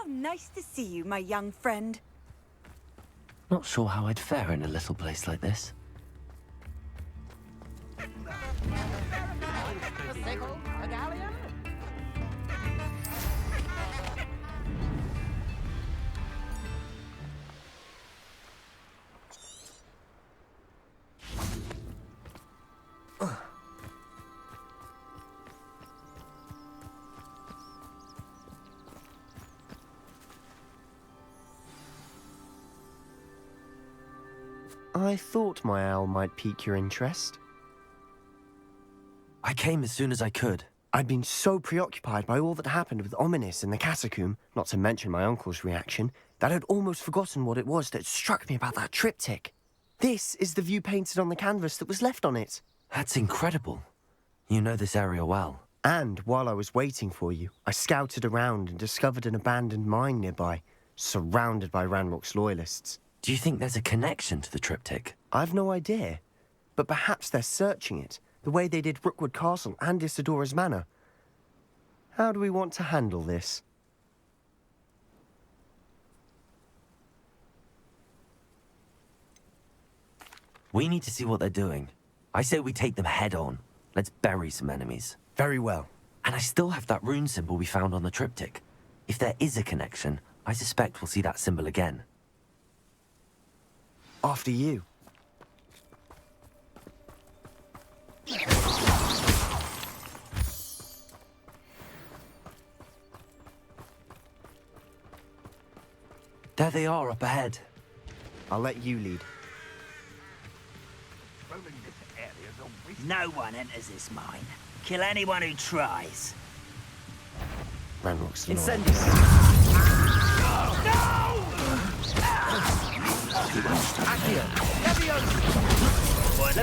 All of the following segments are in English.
nice to see you, my young friend. Not sure how I'd fare in a little place like this. I thought my owl might pique your interest. I came as soon as I could. I'd been so preoccupied by all that happened with Ominis in the catacomb, not to mention my uncle's reaction, that I'd almost forgotten what it was that struck me about that triptych. This is the view painted on the canvas that was left on it. That's incredible. You know this area well. And while I was waiting for you, I scouted around and discovered an abandoned mine nearby, surrounded by Ranrock's loyalists. Do you think there's a connection to the triptych? I've no idea, but perhaps they're searching it, the way they did Rookwood Castle and Isidora's Manor. How do we want to handle this? We need to see what they're doing. I say we take them head on. Let's bury some enemies. Very well. And I still have that rune symbol we found on the triptych. If there is a connection, I suspect we'll see that symbol again. After you. There they are up ahead. I'll let you lead. No one enters this mine. Kill anyone who tries. Ranrock's Incendiary! Accio! One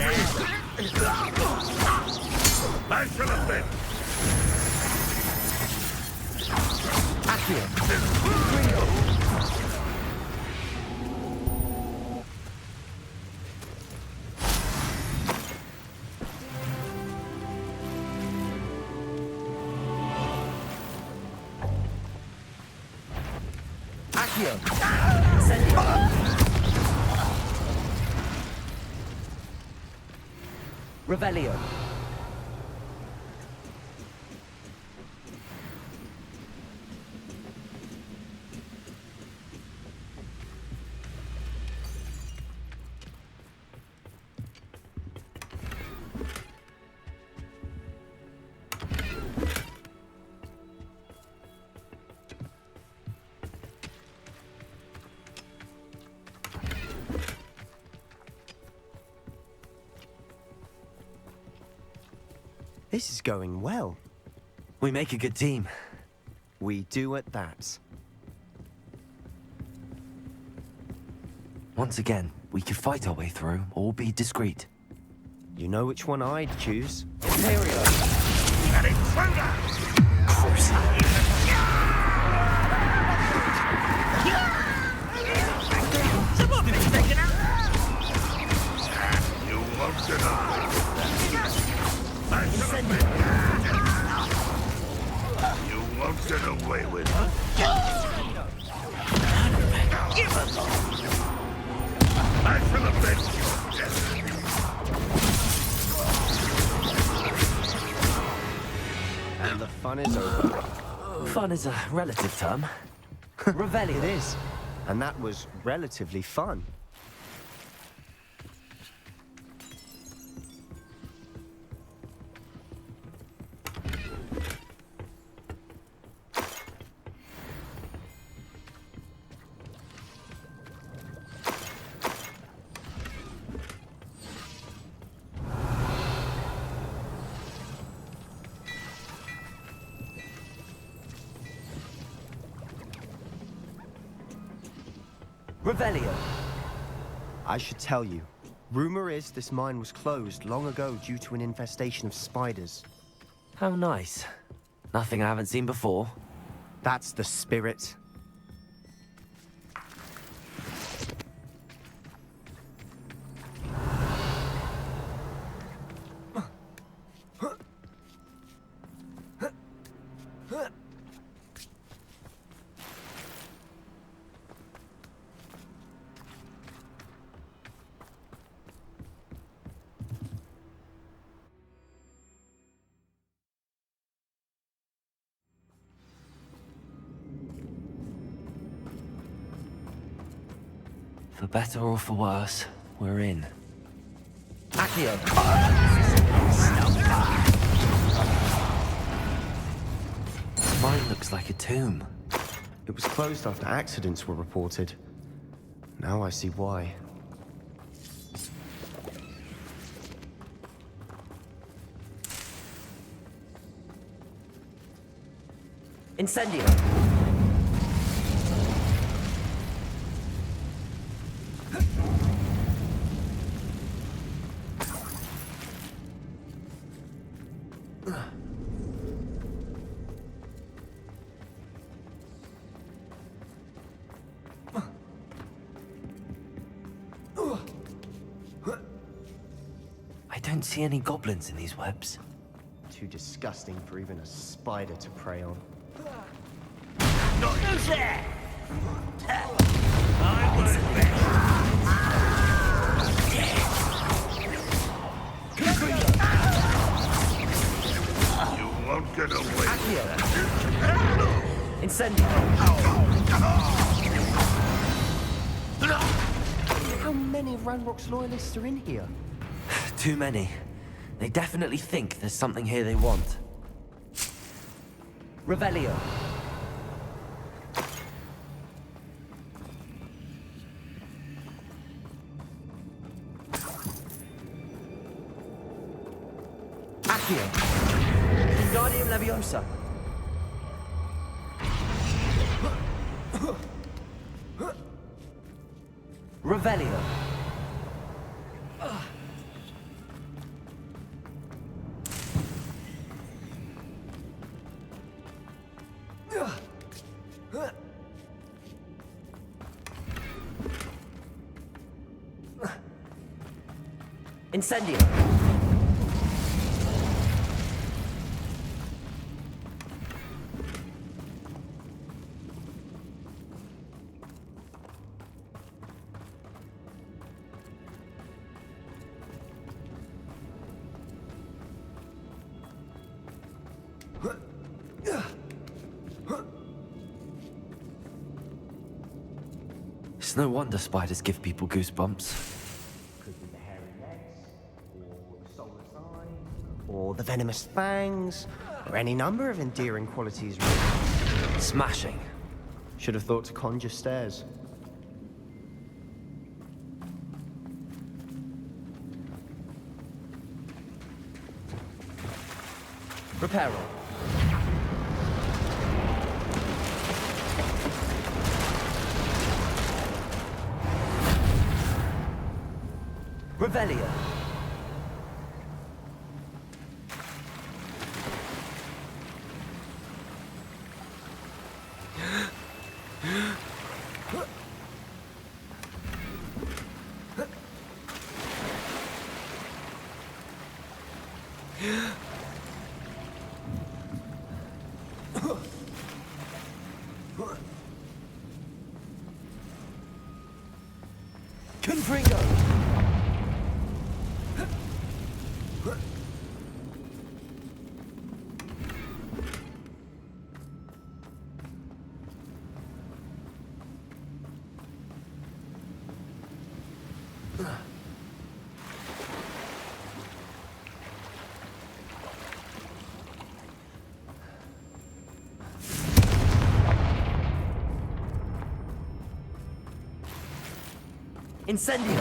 Revelio. This is going well. We make a good team. We do at that. Once again, we could fight our way through or be discreet. You know which one I'd choose. Imperial! An intruder! Someone been taken out! You won't deny! You won't get away with it. Give us I shall avenge your death. And the fun is over. Fun is a relative term. Revelio. It is. And that was relatively fun. Revelio. I should tell you. Rumor is this mine was closed long ago due to an infestation of spiders. How nice. Nothing I haven't seen before. That's the spirit. For better or for worse, we're in. Accio! Mine looks like a tomb. It was closed after accidents were reported. Now I see why. Incendio. I don't see any goblins in these webs. Too disgusting for even a spider to prey on. Who's there? I was You won't get away. Incendio. How many of Ranrock's loyalists are in here? Too many. They definitely think there's something here they want. Revelio. Accio! Wingardium Leviosa. Revelio. Incendio. It's no wonder spiders give people goosebumps. Could be the hairy legs, or the soulless eye, or the venomous fangs, or any number of endearing qualities. Smashing. Should have thought to conjure stairs. Reparo. Revelio. Confringo. Incendio.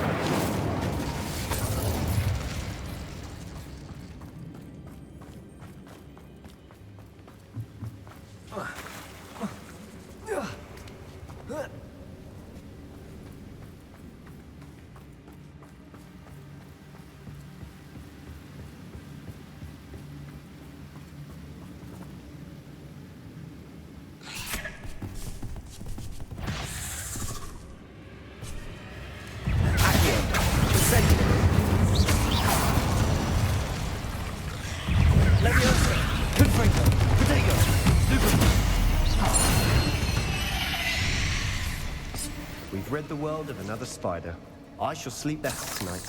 We've rid the world of another spider. I shall sleep better tonight.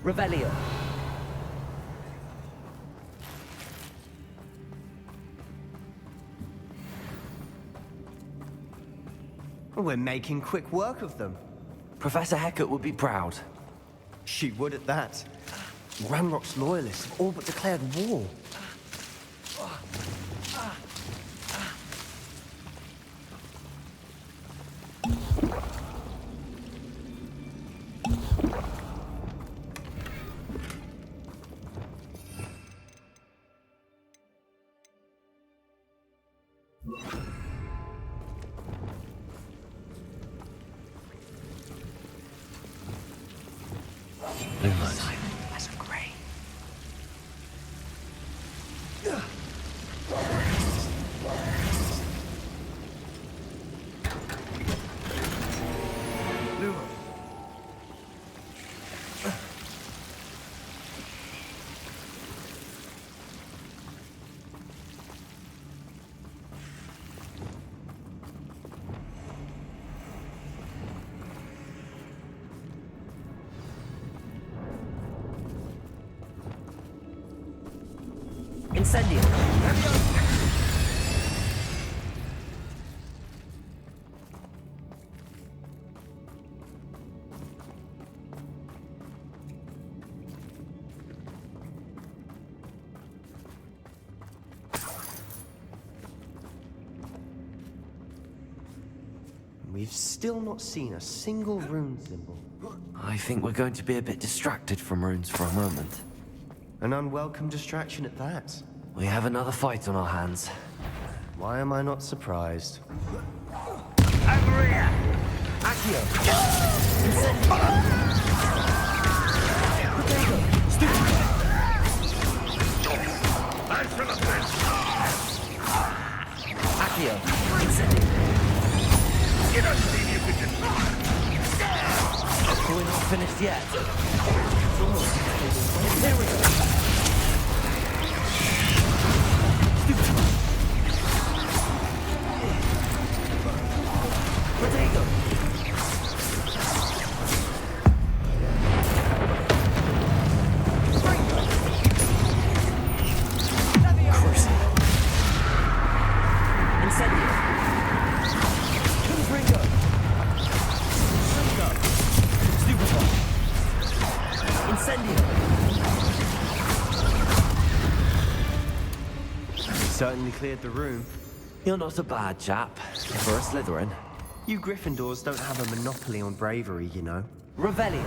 Revelio. We're making quick work of them. Professor Hecat would be proud. She would at that. Ranrock's loyalists have all but declared war. As of grey. Incendio. We've still not seen a single rune symbol. I think we're going to be a bit distracted from runes for a moment. An unwelcome distraction at that. We have another fight on our hands. Why am I not surprised? Over here! Accio. Incendio. I'm from a fence! Accio. Incendio. You don't think you could just... We're not finished yet. Here we go. Potato. Cruising. Incendio. Confringo. Shringo. Stupefy. Incendio. Certainly cleared the room. You're not a bad chap. For a Slytherin. You Gryffindors don't have a monopoly on bravery, you know. Revelio.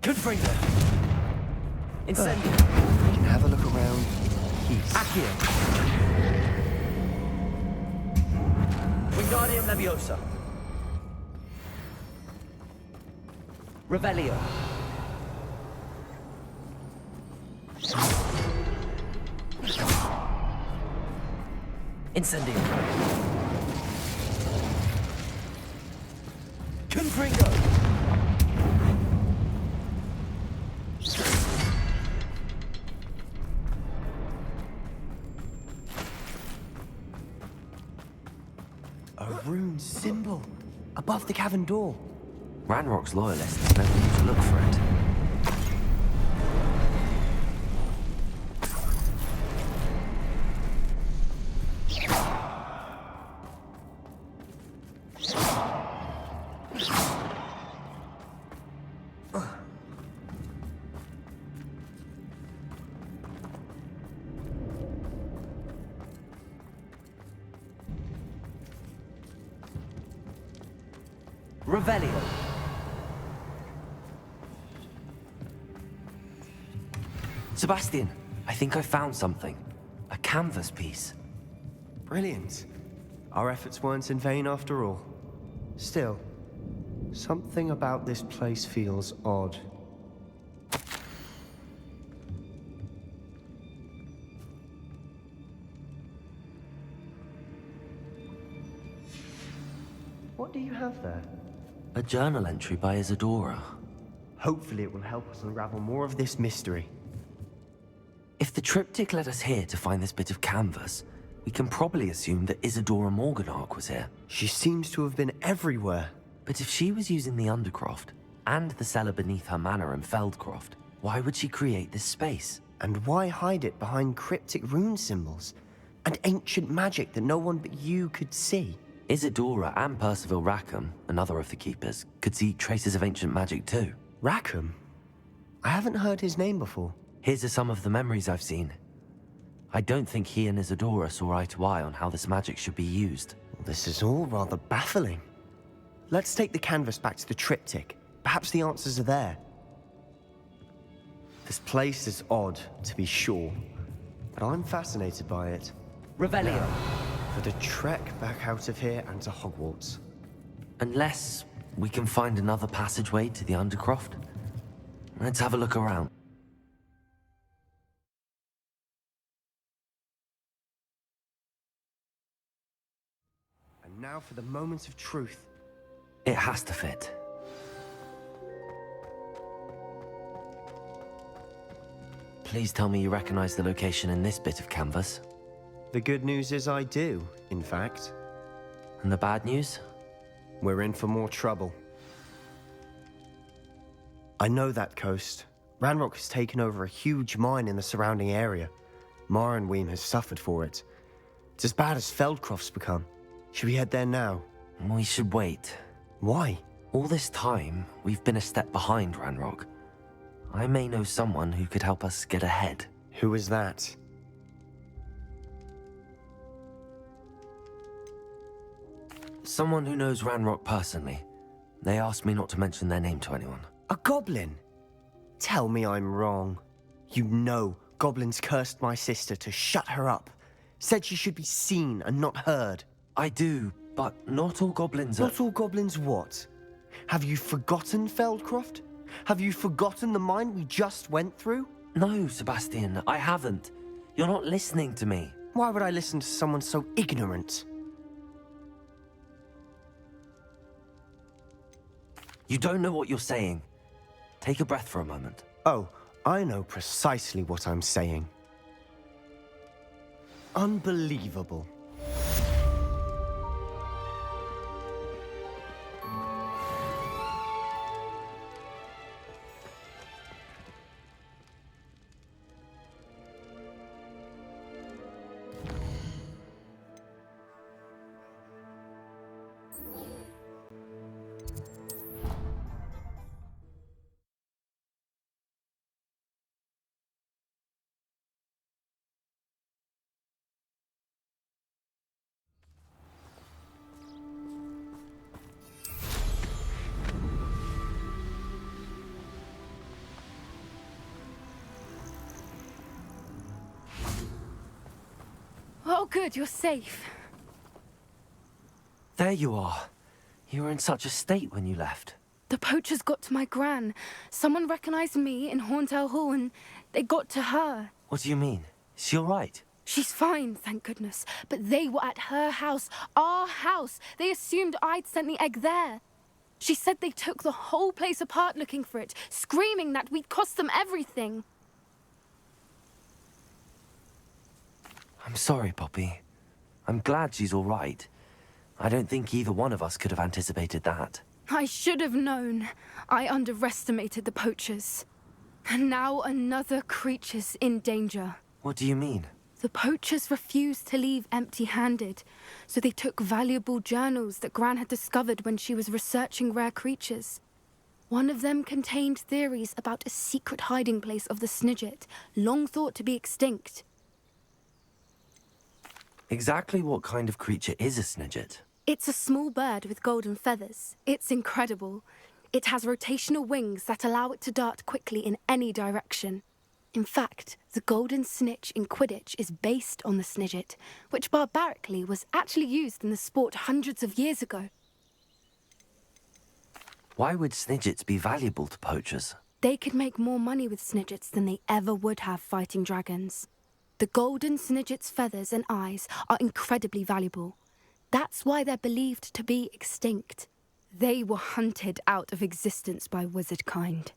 Confringo. Incendio. We can have a look around in peace. Accio. Wingardium Leviosa. Revelio. Incendio. Confringo. A rune symbol above the cavern door. Ranrock's loyalists never need to look for it. Revelio. Sebastian, I think I found something. A canvas piece. Brilliant. Our efforts weren't in vain after all. Still, something about this place feels odd. What do you have there? A journal entry by Isadora. Hopefully it will help us unravel more of this mystery. If the triptych led us here to find this bit of canvas, We can probably assume that Isadora Morganark was here. She seems to have been everywhere. But if she was using the Undercroft, and the cellar beneath her manor in Feldcroft, why would she create this space? And why hide it behind cryptic rune symbols? And ancient magic that no one but you could see? Isadora and Percival Rackham, another of the Keepers, could see traces of ancient magic too. Rackham? I haven't heard his name before. Here's are some of the memories I've seen. I don't think he and Isadora saw eye to eye on how this magic should be used. This is all rather baffling. Let's take the canvas back to the triptych. Perhaps the answers are there. This place is odd, to be sure, but I'm fascinated by it. Revelio. For the trek back out of here and to Hogwarts. Unless we can find another passageway to the Undercroft. Let's have a look around. And now for the moment of truth. It has to fit. Please tell me you recognize the location in this bit of canvas. The good news is I do, in fact. And the bad news? We're in for more trouble. I know that coast. Ranrock has taken over a huge mine in the surrounding area. Mornweem has suffered for it. It's as bad as Feldcroft's become. Should we head there now? We should wait. Why? All this time, we've been a step behind Ranrock. I may know someone who could help us get ahead. Who is that? Someone who knows Ranrock personally. They asked me not to mention their name to anyone. A goblin? Tell me I'm wrong. You know goblins cursed my sister to shut her up. Said she should be seen and not heard. I do, but not all goblins are... Not all goblins what? Have you forgotten Feldcroft? Have you forgotten the mine we just went through? No, Sebastian, I haven't. You're not listening to me. Why would I listen to someone so ignorant? You don't know what you're saying. Take a breath for a moment. Oh, I know precisely what I'm saying. Unbelievable. Oh, good, you're safe. There you are. You were in such a state when you left. The poachers got to my gran. Someone recognized me in Horntail Hall and they got to her. What do you mean? Is she all right? She's fine, thank goodness. But they were at her house, our house. They assumed I'd sent the egg there. She said they took the whole place apart looking for it, screaming that we'd cost them everything. I'm sorry, Poppy. I'm glad she's all right. I don't think either one of us could have anticipated that. I should have known. I underestimated the poachers. And now another creature's in danger. What do you mean? The poachers refused to leave empty-handed, so they took valuable journals that Gran had discovered when she was researching rare creatures. One of them contained theories about a secret hiding place of the Snidget, long thought to be extinct. Exactly what kind of creature is a Snidget? It's a small bird with golden feathers. It's incredible. It has rotational wings that allow it to dart quickly in any direction. In fact, the golden snitch in Quidditch is based on the Snidget, which barbarically was actually used in the sport hundreds of years ago. Why would Snidgets be valuable to poachers? They could make more money with Snidgets than they ever would have fighting dragons. The golden Snidget's feathers and eyes are incredibly valuable. That's why they're believed to be extinct. They were hunted out of existence by wizard kind.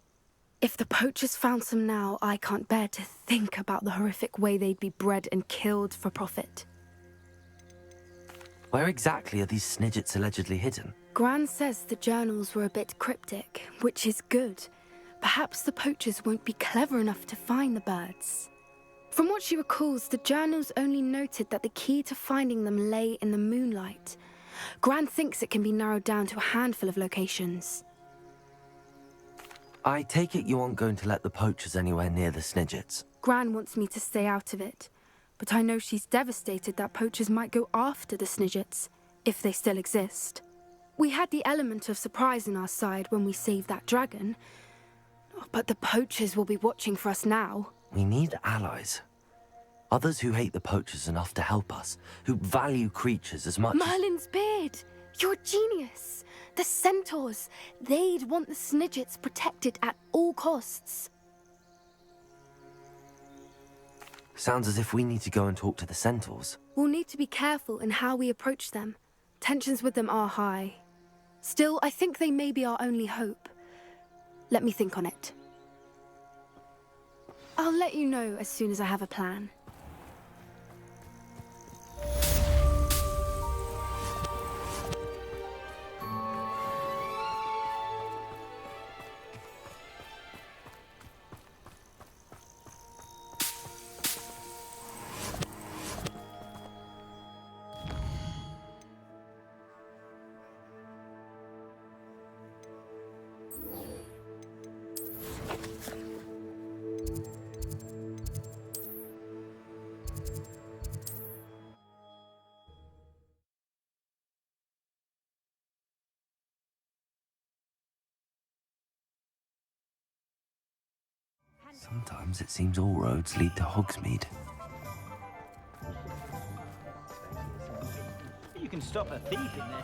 If the poachers found some now, I can't bear to think about the horrific way they'd be bred and killed for profit. Where exactly are these snidgets allegedly hidden? Gran says the journals were a bit cryptic, which is good. Perhaps the poachers won't be clever enough to find the birds. From what she recalls, the journals only noted that the key to finding them lay in the moonlight. Gran thinks it can be narrowed down to a handful of locations. I take it you aren't going to let the poachers anywhere near the snidgets. Gran wants me to stay out of it, but I know she's devastated that poachers might go after the snidgets, if they still exist. We had the element of surprise on our side when we saved that dragon, but the poachers will be watching for us now. We need allies. Others who hate the poachers enough to help us, who value creatures as much as... Merlin's beard! You're a genius! The centaurs! They'd want the snidgets protected at all costs. Sounds as if we need to go and talk to the centaurs. We'll need to be careful in how we approach them. Tensions with them are high. Still, I think they may be our only hope. Let me think on it. I'll let you know as soon as I have a plan. Sometimes it seems all roads lead to Hogsmeade. You can stop a thief in there.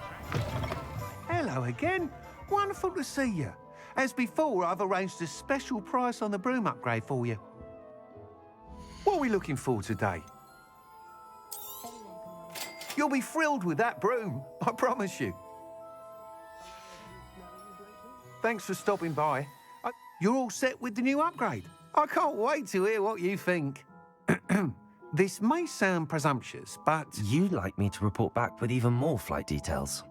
Hello again. Wonderful to see you. As before, I've arranged a special price on the broom upgrade for you. What are we looking for today? You'll be thrilled with that broom, I promise you. Thanks for stopping by. You're all set with the new upgrade. I can't wait to hear what you think. This may sound presumptuous, but... You'd like me to report back with even more flight details.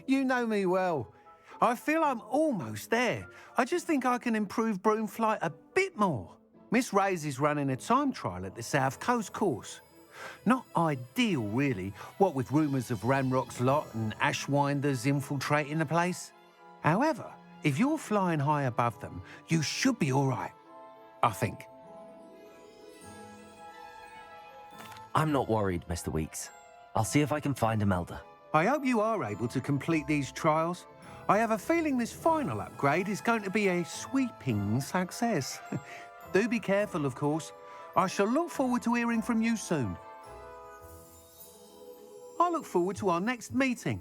You know me well. I feel I'm almost there. I just think I can improve broom flight a bit more. Miss Ray's is running a time trial at the South Coast course. Not ideal, really, what with rumours of Ranrock's lot and Ashwinders infiltrating the place. However, if you're flying high above them, you should be all right, I think. I'm not worried, Mr. Weeks. I'll see if I can find Imelda. I hope you are able to complete these trials. I have a feeling this final upgrade is going to be a sweeping success. Do be careful, of course. I shall look forward to hearing from you soon. I look forward to our next meeting.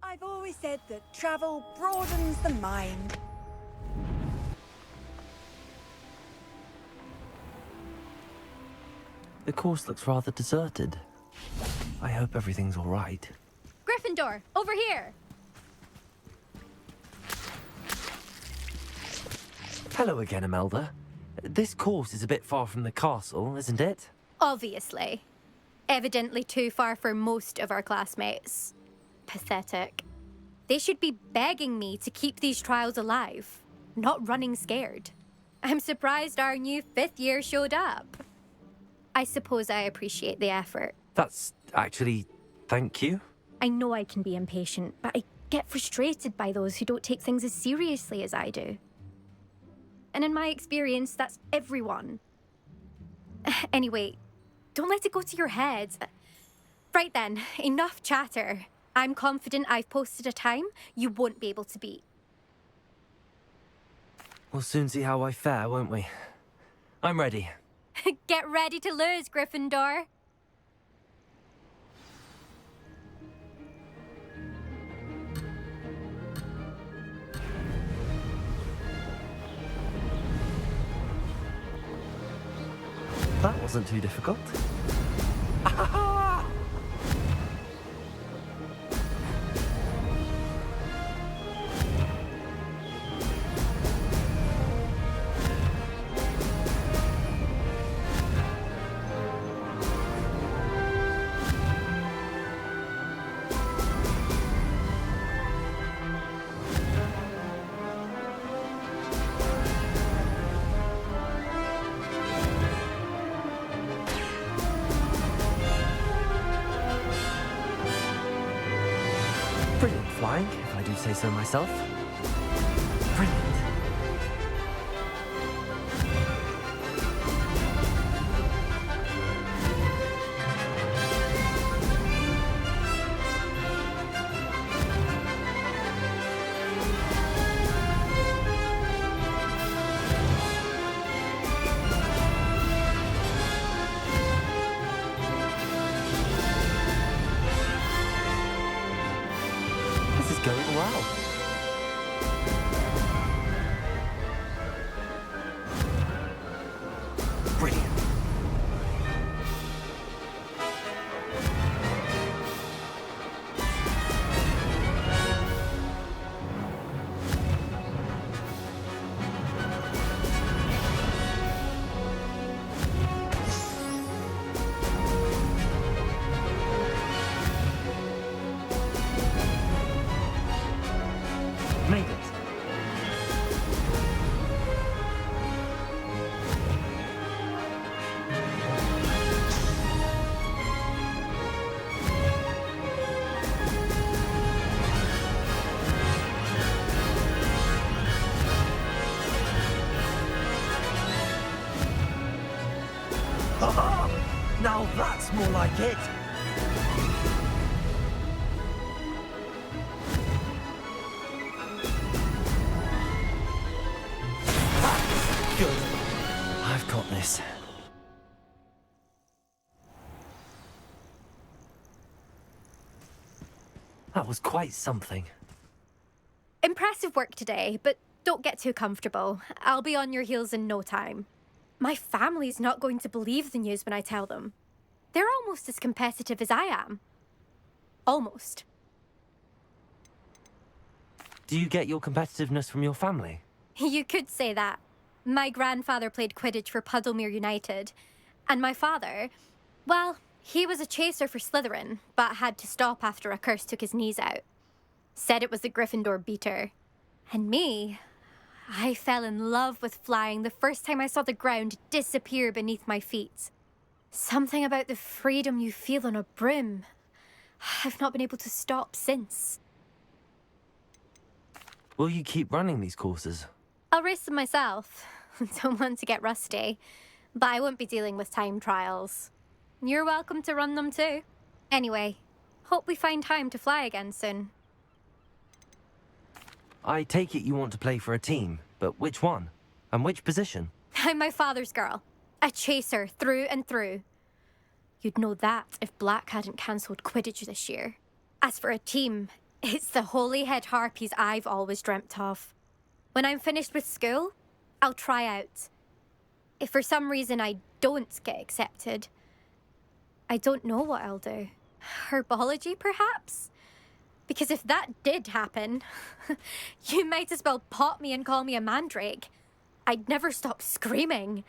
I've always said that travel broadens the mind. The course looks rather deserted. I hope everything's all right. Gryffindor, over here! Hello again, Imelda. This course is a bit far from the castle, isn't it? Obviously. Evidently too far for most of our classmates. Pathetic. They should be begging me to keep these trials alive, not running scared. I'm surprised our new 5th year showed up. I suppose I appreciate the effort. That's actually... thank you. I know I can be impatient, but I get frustrated by those who don't take things as seriously as I do. And in my experience, that's everyone. Anyway, don't let it go to your head. Right then, enough chatter. I'm confident I've posted a time you won't be able to beat. We'll soon see how I fare, won't we? I'm ready. Get ready to lose, Gryffindor. That wasn't too difficult. Brilliant flying, if I do say so myself. Brilliant. This is going well. Brilliant. Made it. Now that's more like it. Good. I've got this. That was quite something. Impressive work today, but don't get too comfortable. I'll be on your heels in no time. My family's not going to believe the news when I tell them. They're almost as competitive as I am. Almost. Do you get your competitiveness from your family? You could say that. My grandfather played Quidditch for Puddlemere United. And my father, well, he was a chaser for Slytherin, but had to stop after a curse took his knees out. Said it was the Gryffindor beater. And me, I fell in love with flying the first time I saw the ground disappear beneath my feet. Something about the freedom you feel on a broom. I've not been able to stop since. Will you keep running these courses? I'll race them myself. Don't want to get rusty. But I won't be dealing with time trials. You're welcome to run them too. Anyway, hope we find time to fly again soon. I take it you want to play for a team, but which one? And which position? I'm my father's girl. A chaser through and through. You'd know that if Black hadn't cancelled Quidditch this year. As for a team, it's the Holyhead Harpies I've always dreamt of. When I'm finished with school, I'll try out. If for some reason I don't get accepted, I don't know what I'll do. Herbology, perhaps? Because if that did happen, you might as well pot me and call me a mandrake. I'd never stop screaming.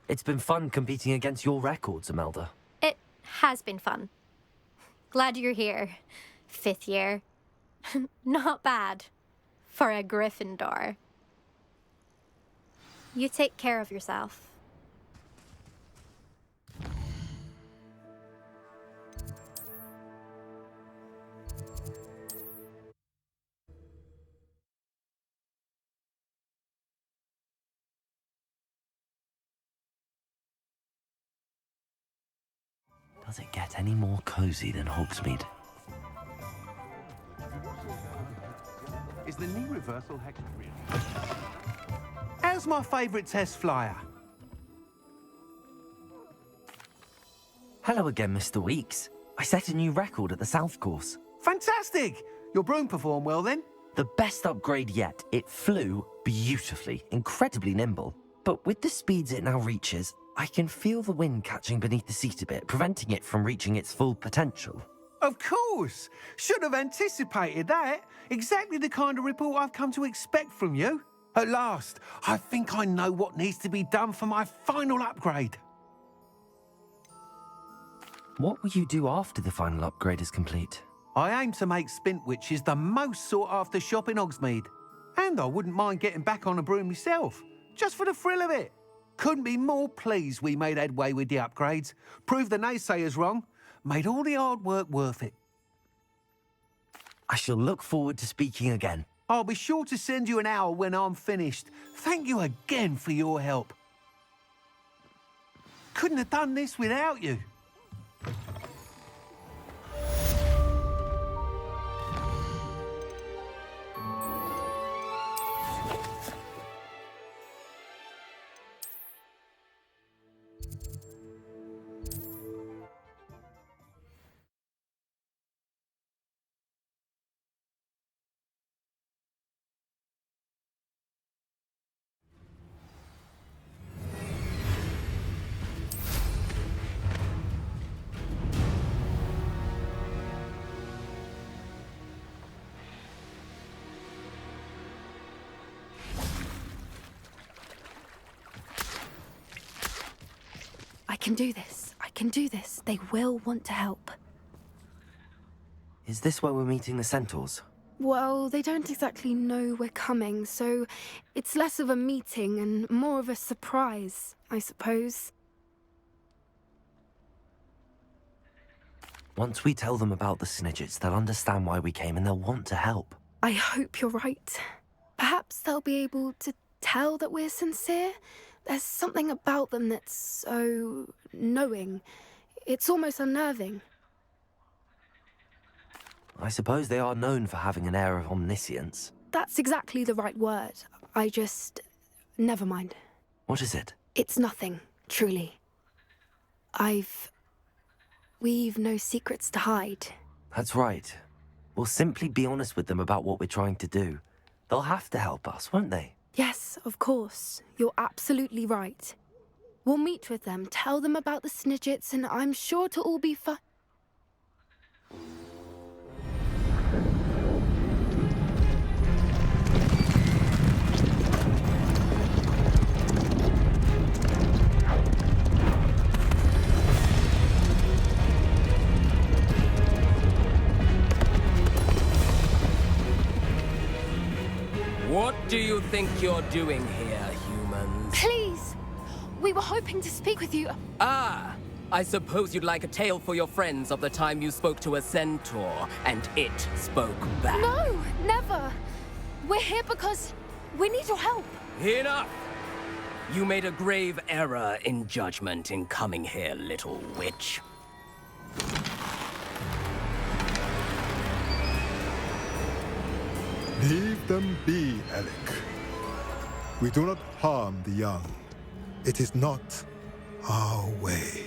It's been fun competing against your records, Imelda. It has been fun. Glad you're here. 5th year. Not bad. For a Gryffindor. You take care of yourself. Does it get any more cozy than Hogsmeade? Is the knee reversal hex really? How's my favourite test flyer? Hello again, Mr. Weeks. I set a new record at the South Course. Fantastic! Your broom performed well then? The best upgrade yet. It flew beautifully, incredibly nimble. But with the speeds it now reaches, I can feel the wind catching beneath the seat a bit, preventing it from reaching its full potential. Of course! Should have anticipated that. Exactly the kind of report I've come to expect from you. At last, I think I know what needs to be done for my final upgrade. What will you do after the final upgrade is complete? I aim to make Spintwitches the most sought-after shop in Hogsmeade. And I wouldn't mind getting back on a broom myself, just for the thrill of it. Couldn't be more pleased we made headway with the upgrades, proved the naysayers wrong, made all the hard work worth it. I shall look forward to speaking again. I'll be sure to send you an hour when I'm finished. Thank you again for your help. Couldn't have done this without you. I can do this. I can do this. They will want to help. Is this where we're meeting the centaurs? Well, they don't exactly know we're coming, so it's less of a meeting and more of a surprise, I suppose. Once we tell them about the Snidgets, they'll understand why we came and they'll want to help. I hope you're right. Perhaps they'll be able to tell that we're sincere. There's something about them that's so knowing. It's almost unnerving. I suppose they are known for having an air of omniscience. That's exactly the right word. I just... never mind. What is it? It's nothing, truly. We've no secrets to hide. That's right. We'll simply be honest with them about what we're trying to do. They'll have to help us, won't they? Yes, of course. You're absolutely right. We'll meet with them, tell them about the Snidgets, and I'm sure to all be fine. What do you think you're doing here, humans? Please! We were hoping to speak with you. Ah! I suppose you'd like a tale for your friends of the time you spoke to a centaur, and it spoke back. No, never! We're here because we need your help. Enough! You made a grave error in judgment in coming here, little witch. Leave them be, Alec. We do not harm the young. It is not our way.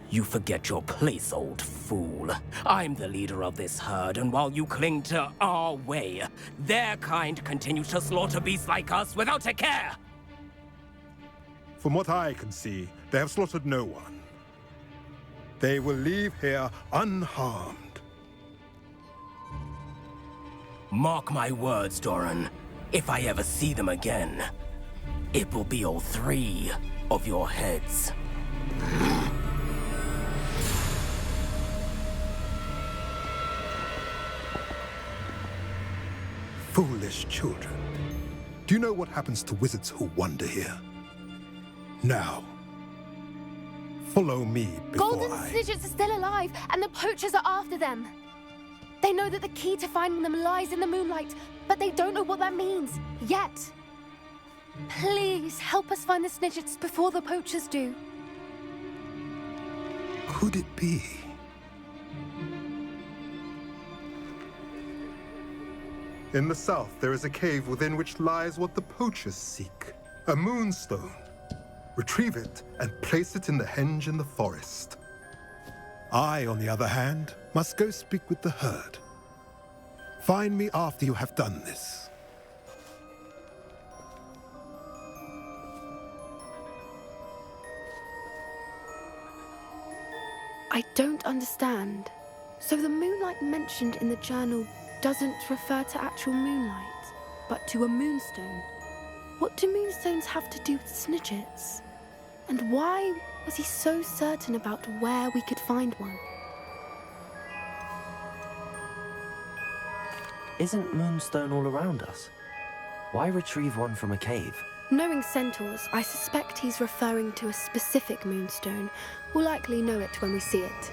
You forget your place, old fool. I'm the leader of this herd, and while you cling to our way, their kind continue to slaughter beasts like us without a care! From what I can see, they have slaughtered no one. They will leave here unharmed. Mark my words, Doran. If I ever see them again, it will be all 3 of your heads. Foolish children. Do you know what happens to wizards who wander here? Now, follow me before Golden I... Snidgets are still alive, and the poachers are after them. They know that the key to finding them lies in the moonlight, but they don't know what that means, yet. Please, help us find the Snidgets before the poachers do. Could it be? In the south, there is a cave within which lies what the poachers seek. A moonstone. Retrieve it and place it in the henge in the forest. I, on the other hand, must go speak with the herd. Find me after you have done this. I don't understand. So the moonlight mentioned in the journal doesn't refer to actual moonlight, but to a moonstone. What do moonstones have to do with Snidgets? And why was he so certain about where we could find one? Isn't Moonstone all around us? Why retrieve one from a cave? Knowing centaurs, I suspect he's referring to a specific moonstone. We'll likely know it when we see it.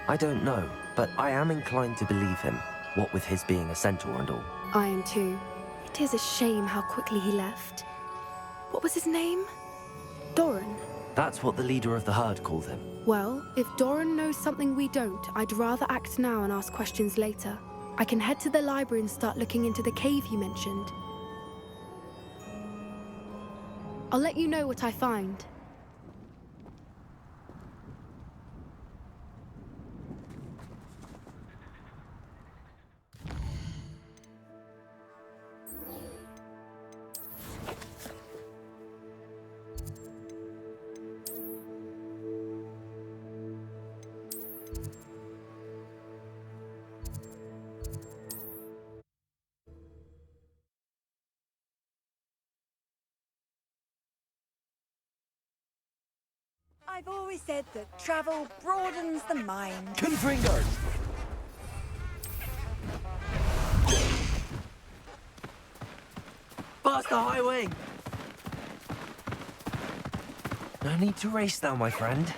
I don't know, but I am inclined to believe him, what with his being a centaur and all. I am too. It is a shame how quickly he left. What was his name? Doran. That's what the leader of the herd called him. Well, if Doran knows something we don't, I'd rather act now and ask questions later. I can head to the library and start looking into the cave you mentioned. I'll let you know what I find. I've always said that travel broadens the mind. Confringo! Past the high wing! No need to race now, my friend.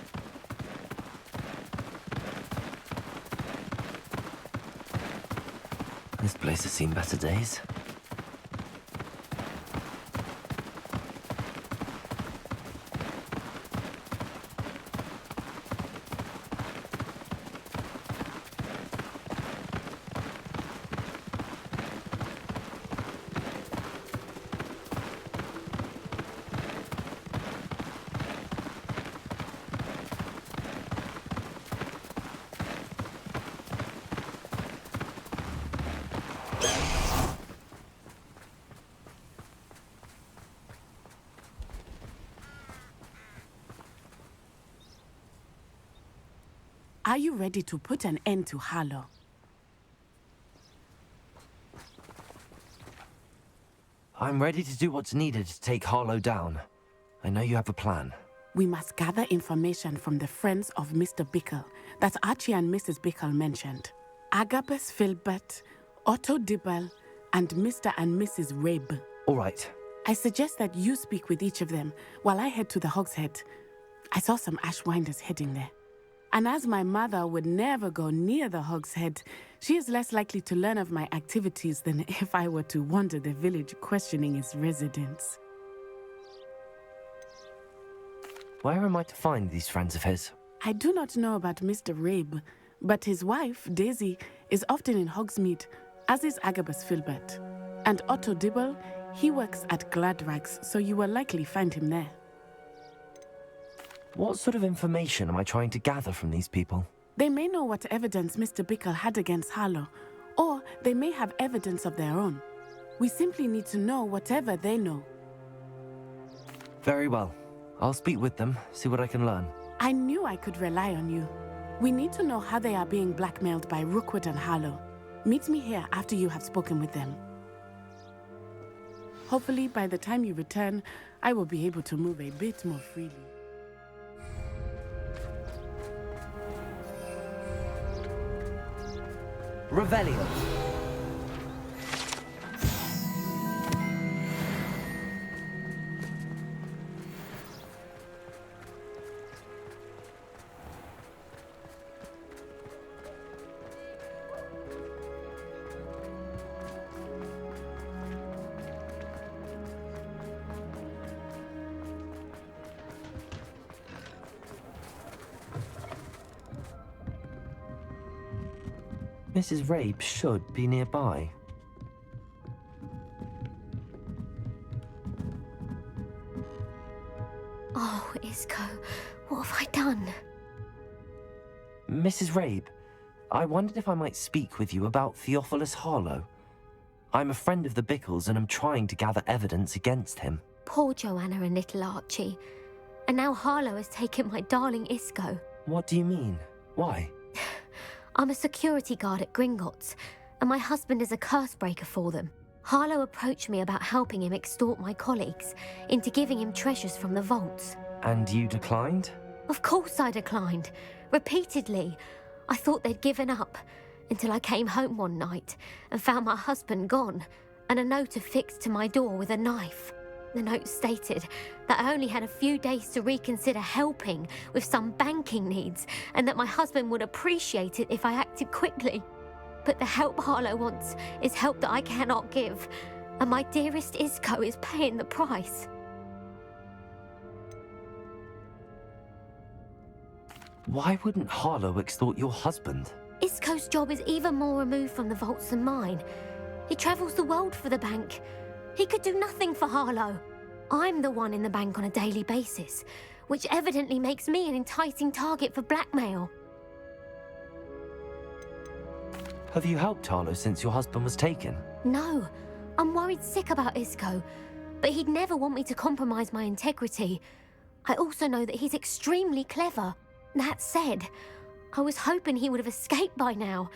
This place has seen better days. Are you ready to put an end to Harlow? I'm ready to do what's needed to take Harlow down. I know you have a plan. We must gather information from the friends of Mr. Bickle that Archie and Mrs. Bickle mentioned. Agabus Filbert, Otto Dibble, and Mr. and Mrs. Rabe. All right. I suggest that you speak with each of them while I head to the Hogshead. I saw some Ashwinders heading there. And as my mother would never go near the Hogshead, she is less likely to learn of my activities than if I were to wander the village questioning its residents. Where am I to find these friends of his? I do not know about Mr. Rabe, but his wife, Daisy, is often in Hogsmeade, as is Agabus Filbert. And Otto Dibble, he works at Gladrags, so you will likely find him there. What sort of information am I trying to gather from these people? They may know what evidence Mr. Bickle had against Harlow, or they may have evidence of their own. We simply need to know whatever they know. Very well. I'll speak with them, see what I can learn. I knew I could rely on you. We need to know how they are being blackmailed by Rookwood and Harlow. Meet me here after you have spoken with them. Hopefully, by the time you return, I will be able to move a bit more freely. Revelio. Mrs. Rabe should be nearby. Oh, Isco, what have I done? Mrs. Rabe, I wondered if I might speak with you about Theophilus Harlow. I'm a friend of the Bickles and I'm trying to gather evidence against him. Poor Joanna and little Archie. And now Harlow has taken my darling Isco. What do you mean? Why? I'm a security guard at Gringotts, and my husband is a curse breaker for them. Harlow approached me about helping him extort my colleagues into giving him treasures from the vaults. And you declined? Of course I declined. Repeatedly. I thought they'd given up, until I came home one night and found my husband gone, and a note affixed to my door with a knife. The note stated that I only had a few days to reconsider helping with some banking needs, and that my husband would appreciate it if I acted quickly. But the help Harlow wants is help that I cannot give, and my dearest Isco is paying the price. Why wouldn't Harlow extort your husband? Isco's job is even more removed from the vaults than mine. He travels the world for the bank. He could do nothing for Harlow. I'm the one in the bank on a daily basis, which evidently makes me an enticing target for blackmail. Have you helped Harlow since your husband was taken? No, I'm worried sick about Isco, but he'd never want me to compromise my integrity. I also know that he's extremely clever. That said, I was hoping he would have escaped by now.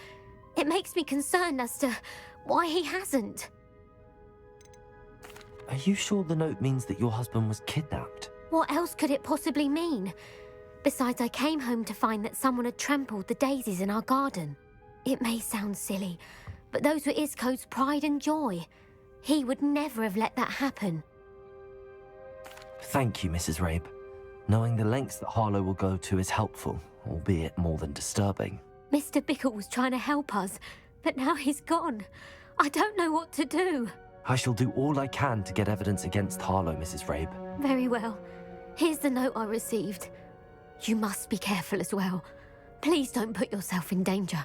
It makes me concerned as to why he hasn't. Are you sure the note means that your husband was kidnapped? What else could it possibly mean? Besides, I came home to find that someone had trampled the daisies in our garden. It may sound silly, but those were Isco's pride and joy. He would never have let that happen. Thank you, Mrs. Rabe. Knowing the lengths that Harlow will go to is helpful, albeit more than disturbing. Mr. Bickle was trying to help us, but now he's gone. I don't know what to do. I shall do all I can to get evidence against Harlow, Mrs. Rabe. Very well. Here's the note I received. You must be careful as well. Please don't put yourself in danger.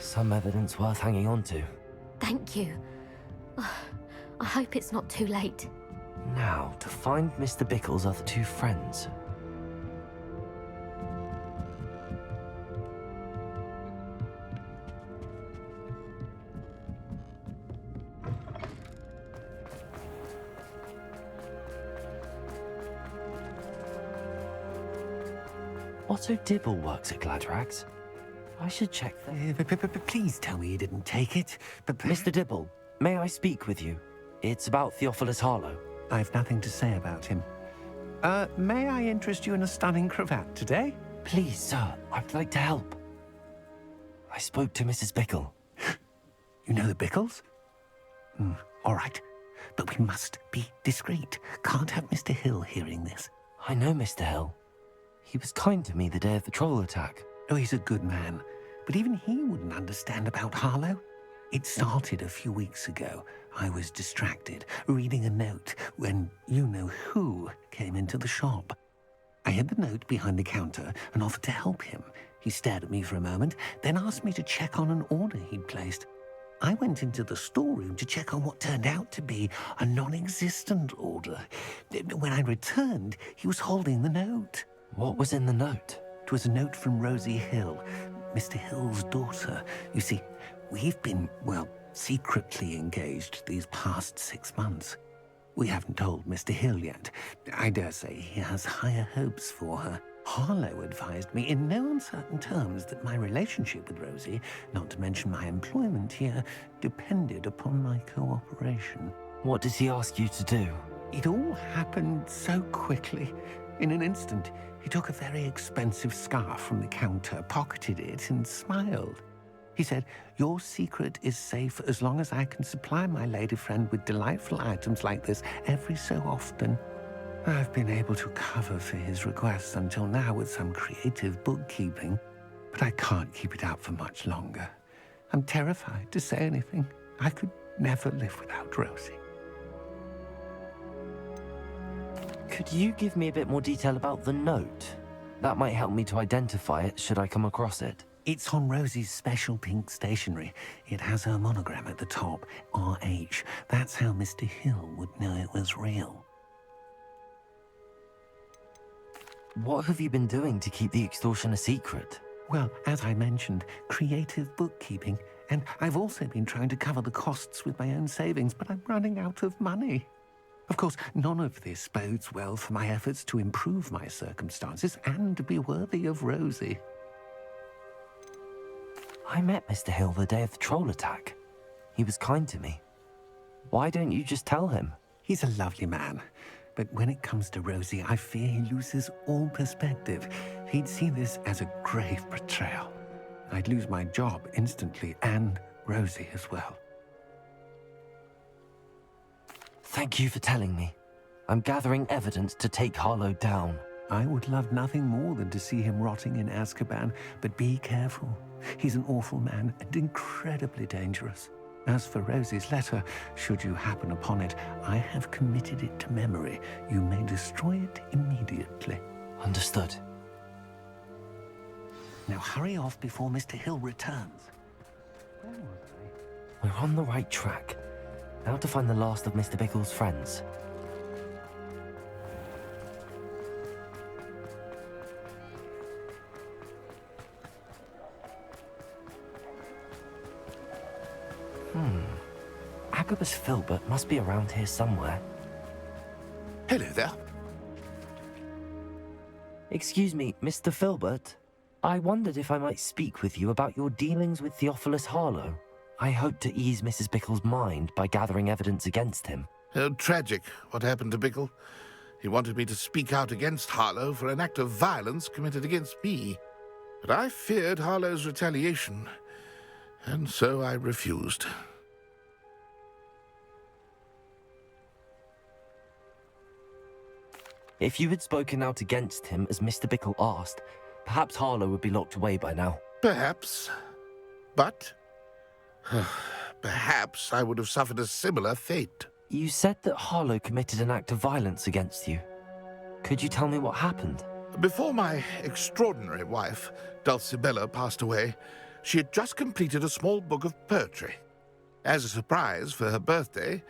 Some evidence worth hanging on to. Thank you. I hope it's not too late. Now, to find Mr. Bickle's other two friends. Otto Dibble works at Gladrags. I should check that. Please tell me you didn't take it. Mr. Dibble, may I speak with you? It's about Theophilus Harlow. I've nothing to say about him. May I interest you in a stunning cravat today? Please, sir, I'd like to help. I spoke to Mrs. Bickle. You know the Bickles? All right. But we must be discreet. Can't have Mr. Hill hearing this. I know Mr. Hill. He was kind to me the day of the troll attack. Oh, he's a good man. But even he wouldn't understand about Harlow. It started a few weeks ago. I was distracted, reading a note, when you-know-who came into the shop. I hid the note behind the counter and offered to help him. He stared at me for a moment, then asked me to check on an order he'd placed. I went into the storeroom to check on what turned out to be a non-existent order. When I returned, he was holding the note. What was in the note? It was a note from Rosie Hill, Mr. Hill's daughter. You see, we've been, secretly engaged these past 6 months. We haven't told Mr. Hill yet. I dare say he has higher hopes for her. Harlow advised me in no uncertain terms that my relationship with Rosie, not to mention my employment here, depended upon my cooperation. What does he ask you to do? It all happened so quickly. In an instant, he took a very expensive scarf from the counter, pocketed it, and smiled. He said, "Your secret is safe as long as I can supply my lady friend with delightful items like this every so often." I've been able to cover for his requests until now with some creative bookkeeping, but I can't keep it up for much longer. I'm terrified to say anything. I could never live without Rosie. Could you give me a bit more detail about the note? That might help me to identify it should I come across it. It's on Rosie's special pink stationery. It has her monogram at the top, RH. That's how Mr. Hill would know it was real. What have you been doing to keep the extortion a secret? Well, as I mentioned, creative bookkeeping. And I've also been trying to cover the costs with my own savings, but I'm running out of money. Of course, none of this bodes well for my efforts to improve my circumstances and be worthy of Rosie. I met Mr. Hill the day of the troll attack. He was kind to me. Why don't you just tell him? He's a lovely man, but when it comes to Rosie, I fear he loses all perspective. He'd see this as a grave betrayal. I'd lose my job instantly, and Rosie as well. Thank you for telling me. I'm gathering evidence to take Harlow down. I would love nothing more than to see him rotting in Azkaban, but be careful. He's an awful man and incredibly dangerous. As for Rosie's letter, should you happen upon it, I have committed it to memory. You may destroy it immediately. Understood. Now hurry off before Mr. Hill returns. We're on the right track. Now to find the last of Mr. Bickle's friends. Agabus Filbert must be around here somewhere. Hello there. Excuse me, Mr. Filbert. I wondered if I might speak with you about your dealings with Theophilus Harlow. I hope to ease Mrs. Bickle's mind by gathering evidence against him. Oh, tragic what happened to Bickle. He wanted me to speak out against Harlow for an act of violence committed against me. But I feared Harlow's retaliation, and so I refused. If you had spoken out against him as Mr. Bickle asked, perhaps Harlow would be locked away by now. Perhaps. But perhaps I would have suffered a similar fate. You said that Harlow committed an act of violence against you. Could you tell me what happened? Before my extraordinary wife, Dulcibella, passed away, she had just completed a small book of poetry. As a surprise for her birthday,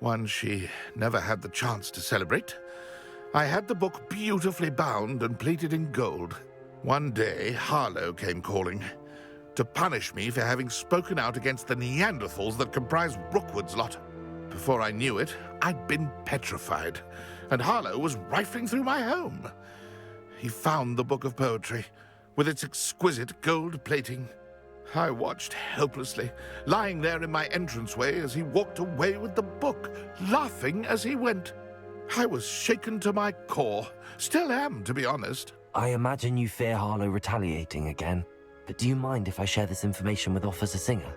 one she never had the chance to celebrate, I had the book beautifully bound and plated in gold. One day, Harlow came calling to punish me for having spoken out against the Neanderthals that comprise Rookwood's lot. Before I knew it, I'd been petrified, and Harlow was rifling through my home. He found the book of poetry, with its exquisite gold plating. I watched helplessly, lying there in my entranceway as he walked away with the book, laughing as he went. I was shaken to my core. Still am, to be honest. I imagine you fear Harlow retaliating again, but do you mind if I share this information with Officer Singer?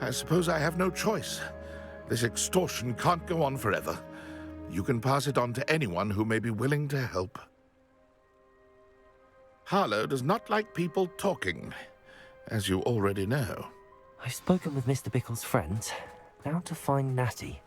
I suppose I have no choice. This extortion can't go on forever. You can pass it on to anyone who may be willing to help. Harlow does not like people talking, as you already know. I've spoken with Mr. Bickle's friends. Now to find Natty.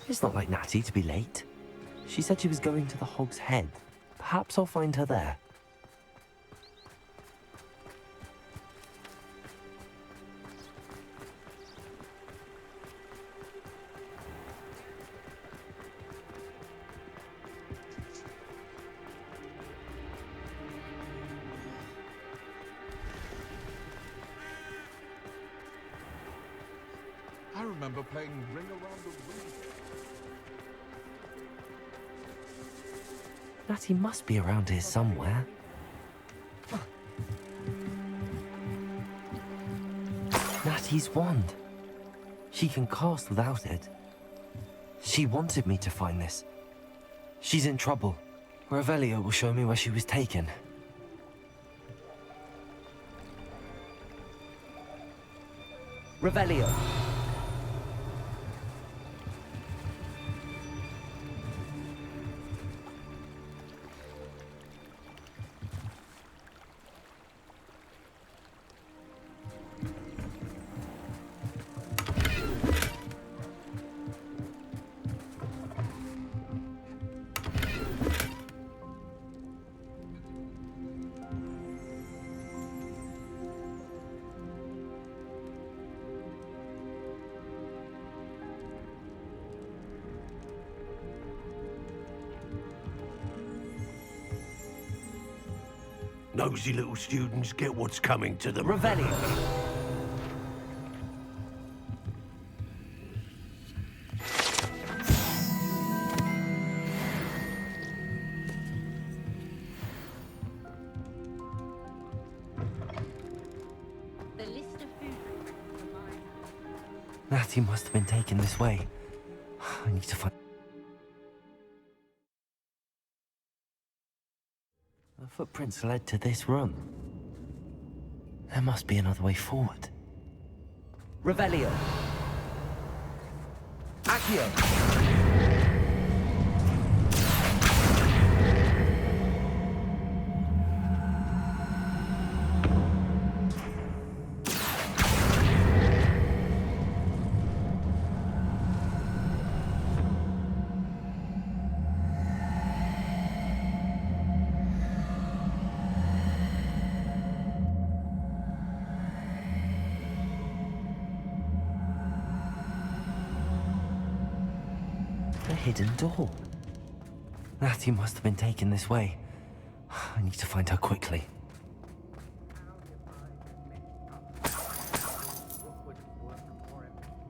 It's not like Natty to be late. She said she was going to the Hog's Head. Perhaps I'll find her there. I remember playing Ring Around the Room. Natty must be around here somewhere. Natty's wand. She can cast without it. She wanted me to find this. She's in trouble. Revelio will show me where she was taken. Revelio. Nosy little students get what's coming to them. Revelio. Natty must have been taken this way. I need to find... The footprints led to this room. There must be another way forward. Revelio. Accio. A hidden door. Natty must have been taken this way. I need to find her quickly.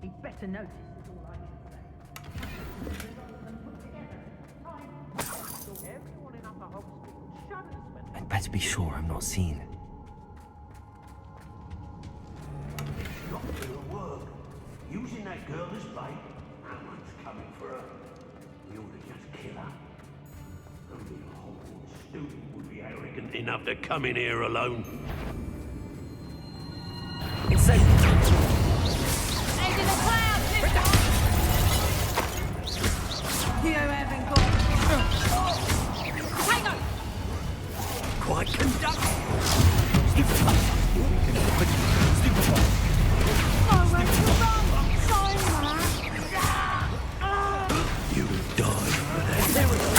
He'd better notice is all I can say. I'd better be sure I'm not seen. Not gonna work. Using that girl as bait. No one's coming for her. We ought to just kill her. Only a Hogwarts student would be arrogant enough to come in here alone. Insane. Into the clouds! You haven't got... Tango! Quite conduct. Oh, where's the wrong? Sorry, Matt. You die for that. There we go.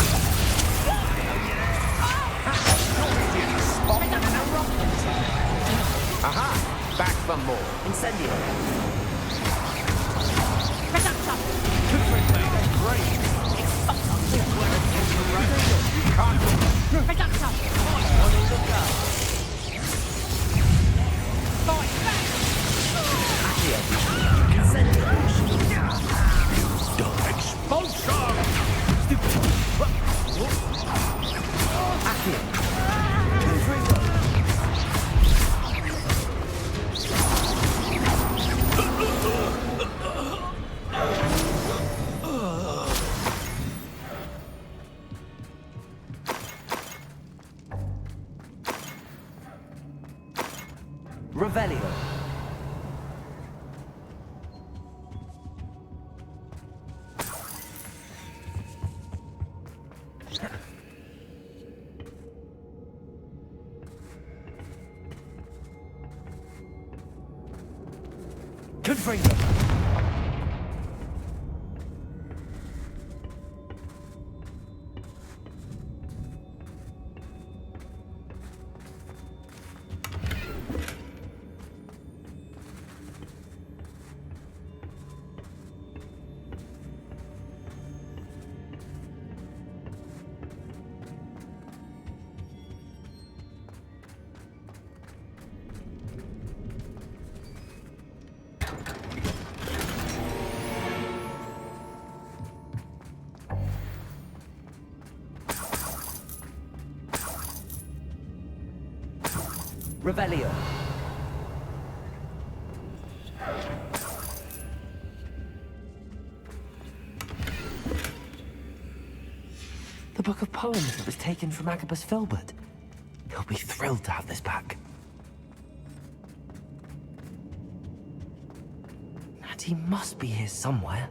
Aha! Back for more. Incendio. Revelio. Confringo. Revelio. The book of poems that was taken from Agabus Filbert. He'll be thrilled to have this back. Natty must be here somewhere.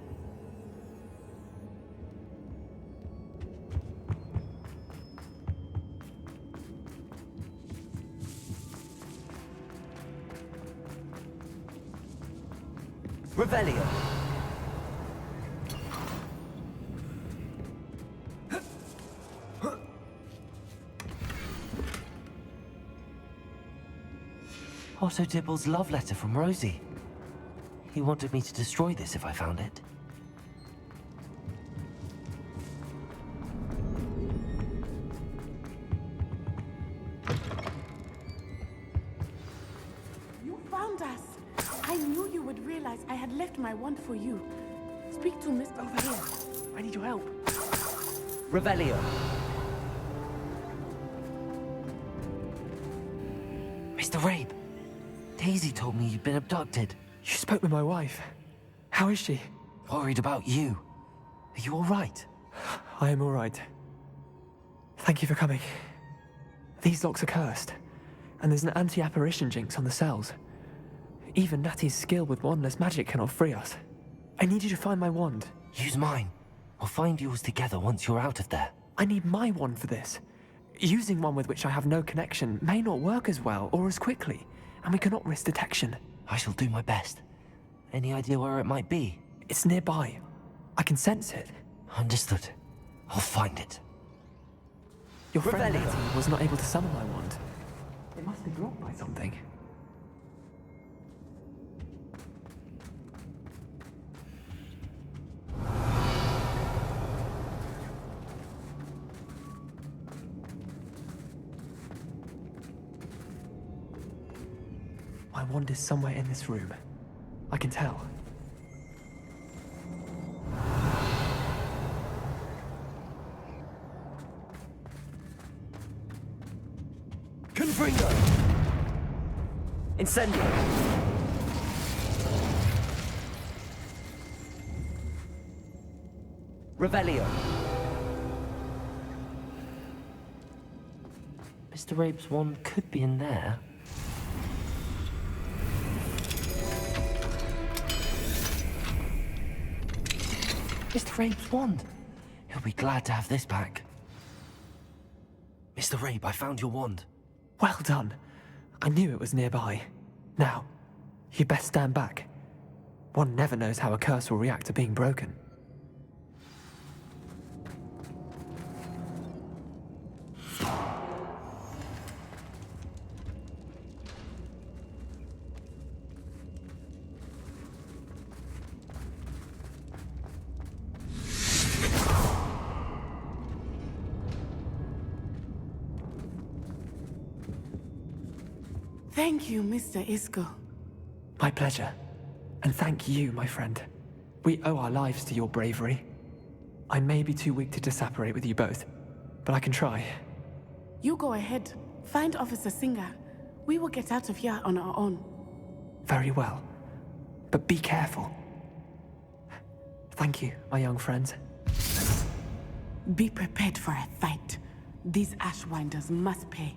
Revelio. Otto Dibble's love letter from Rosie. He wanted me to destroy this if I found it. had left my wand for you. Speak to Mr. Over here. I need your help. Revelio. Mr. Rabe, Daisy told me you'd been abducted. You spoke with my wife. How is she? Worried about you. Are you all right? I am all right. Thank you for coming. These locks are cursed, and there's an anti-apparition jinx on the cells. Even Natty's skill with wandless magic cannot free us. I need you to find my wand. Use mine. We'll find yours together once you're out of there. I need my wand for this. Using one with which I have no connection may not work as well or as quickly, and we cannot risk detection. I shall do my best. Any idea where it might be? It's nearby. I can sense it. Understood. I'll find it. Your friend Natty was not able to summon my wand. It must be blocked by something. My wand is somewhere in this room. I can tell. Confringo! Incendio! Revelio! Mr. Rabe's wand could be in there. Mr. Rabe's wand! He'll be glad to have this back. Mr. Rabe, I found your wand. Well done. I knew it was nearby. Now, you best stand back. One never knows how a curse will react to being broken. Thank you, Mr. Isco. My pleasure. And thank you, my friend. We owe our lives to your bravery. I may be too weak to disapparate with you both, but I can try. You go ahead. Find Officer Singer. We will get out of here on our own. Very well. But be careful. Thank you, my young friends. Be prepared for a fight. These Ashwinders must pay.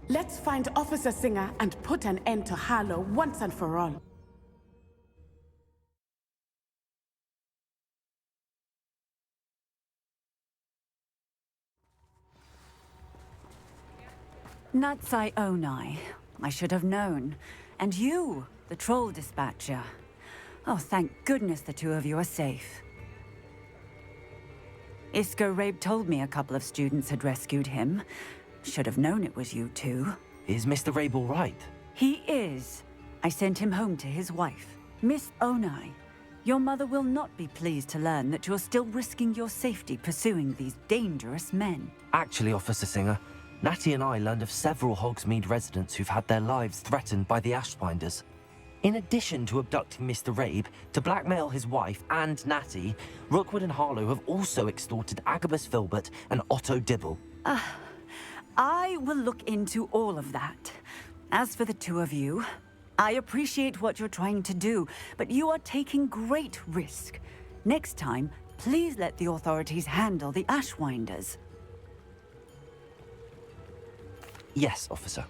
Let's find Officer Singer and put an end to Harlow once and for all. Natsai Onai. I should have known. And you, the troll dispatcher. Oh, thank goodness the two of you are safe. Isco Rabe told me a couple of students had rescued him. Should have known it was you two. Is Mr. Rabe all right? He is. I sent him home to his wife. Miss Onai, your mother will not be pleased to learn that you're still risking your safety pursuing these dangerous men. Actually, Officer Singer, Natty and I learned of several Hogsmeade residents who've had their lives threatened by the Ashwinders. In addition to abducting Mr. Rabe to blackmail his wife and Natty, Rookwood and Harlow have also extorted Agabus Filbert and Otto Dibble. I will look into all of that. As for the two of you, I appreciate what you're trying to do, but you are taking great risk. Next time, please let the authorities handle the Ashwinders. Yes, officer.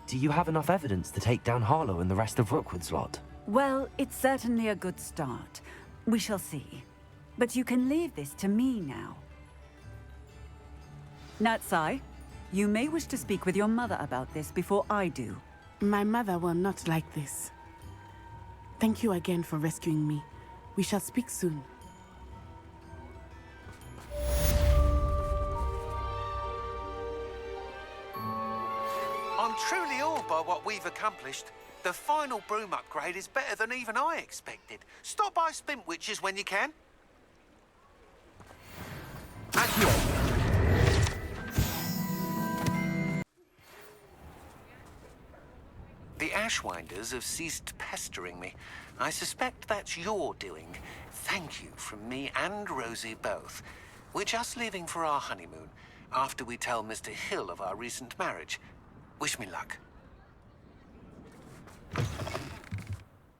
Do you have enough evidence to take down Harlow and the rest of Rookwood's lot? Well, it's certainly a good start. We shall see. But you can leave this to me now. Natsai, you may wish to speak with your mother about this before I do. My mother will not like this. Thank you again for rescuing me. We shall speak soon. I'm truly awed by what we've accomplished. The final broom upgrade is better than even I expected. Stop by Spintwitches when you can. Adieu. The Ashwinders have ceased pestering me. I suspect that's your doing. Thank you from me and Rosie both. We're just leaving for our honeymoon, after we tell Mr. Hill of our recent marriage. Wish me luck.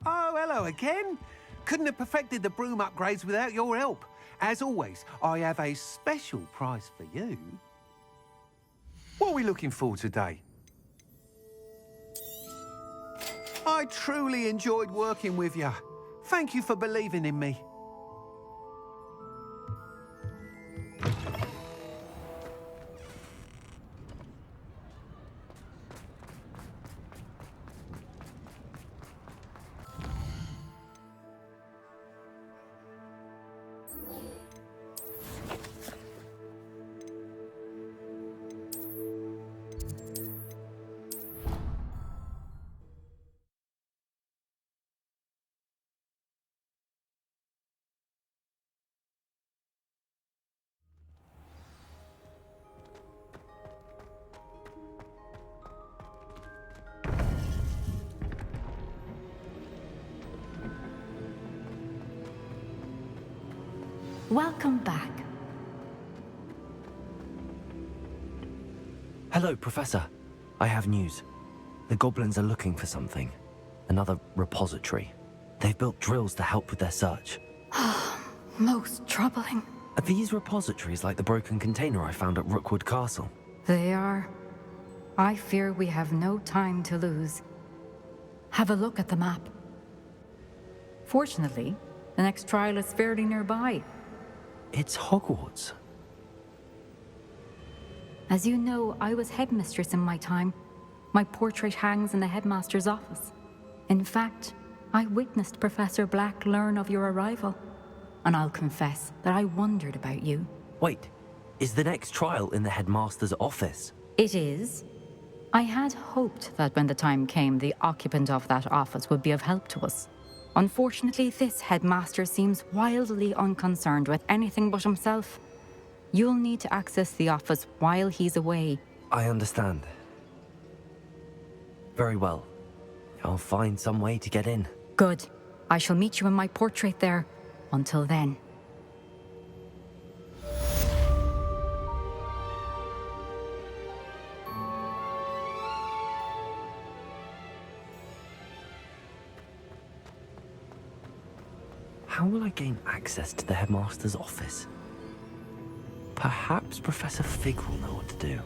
Oh, hello again. Couldn't have perfected the broom upgrades without your help. As always, I have a special prize for you. What are we looking for today? I truly enjoyed working with you. Thank you for believing in me. Welcome back. Hello, Professor. I have news. The goblins are looking for something. Another repository. They've built drills to help with their search. Most troubling. Are these repositories like the broken container I found at Rookwood Castle? They are. I fear we have no time to lose. Have a look at the map. Fortunately, the next trial is fairly nearby. It's Hogwarts. As you know, I was headmistress in my time. My portrait hangs in the headmaster's office. In fact, I witnessed Professor Black learn of your arrival. And I'll confess that I wondered about you. Wait, is the next trial in the headmaster's office? It is. I had hoped that when the time came, the occupant of that office would be of help to us. Unfortunately, this headmaster seems wildly unconcerned with anything but himself. You'll need to access the office while he's away. I understand. Very well. I'll find some way to get in. Good. I shall meet you in my portrait there. Until then. How will I gain access to the headmaster's office? Perhaps Professor Fig will know what to do.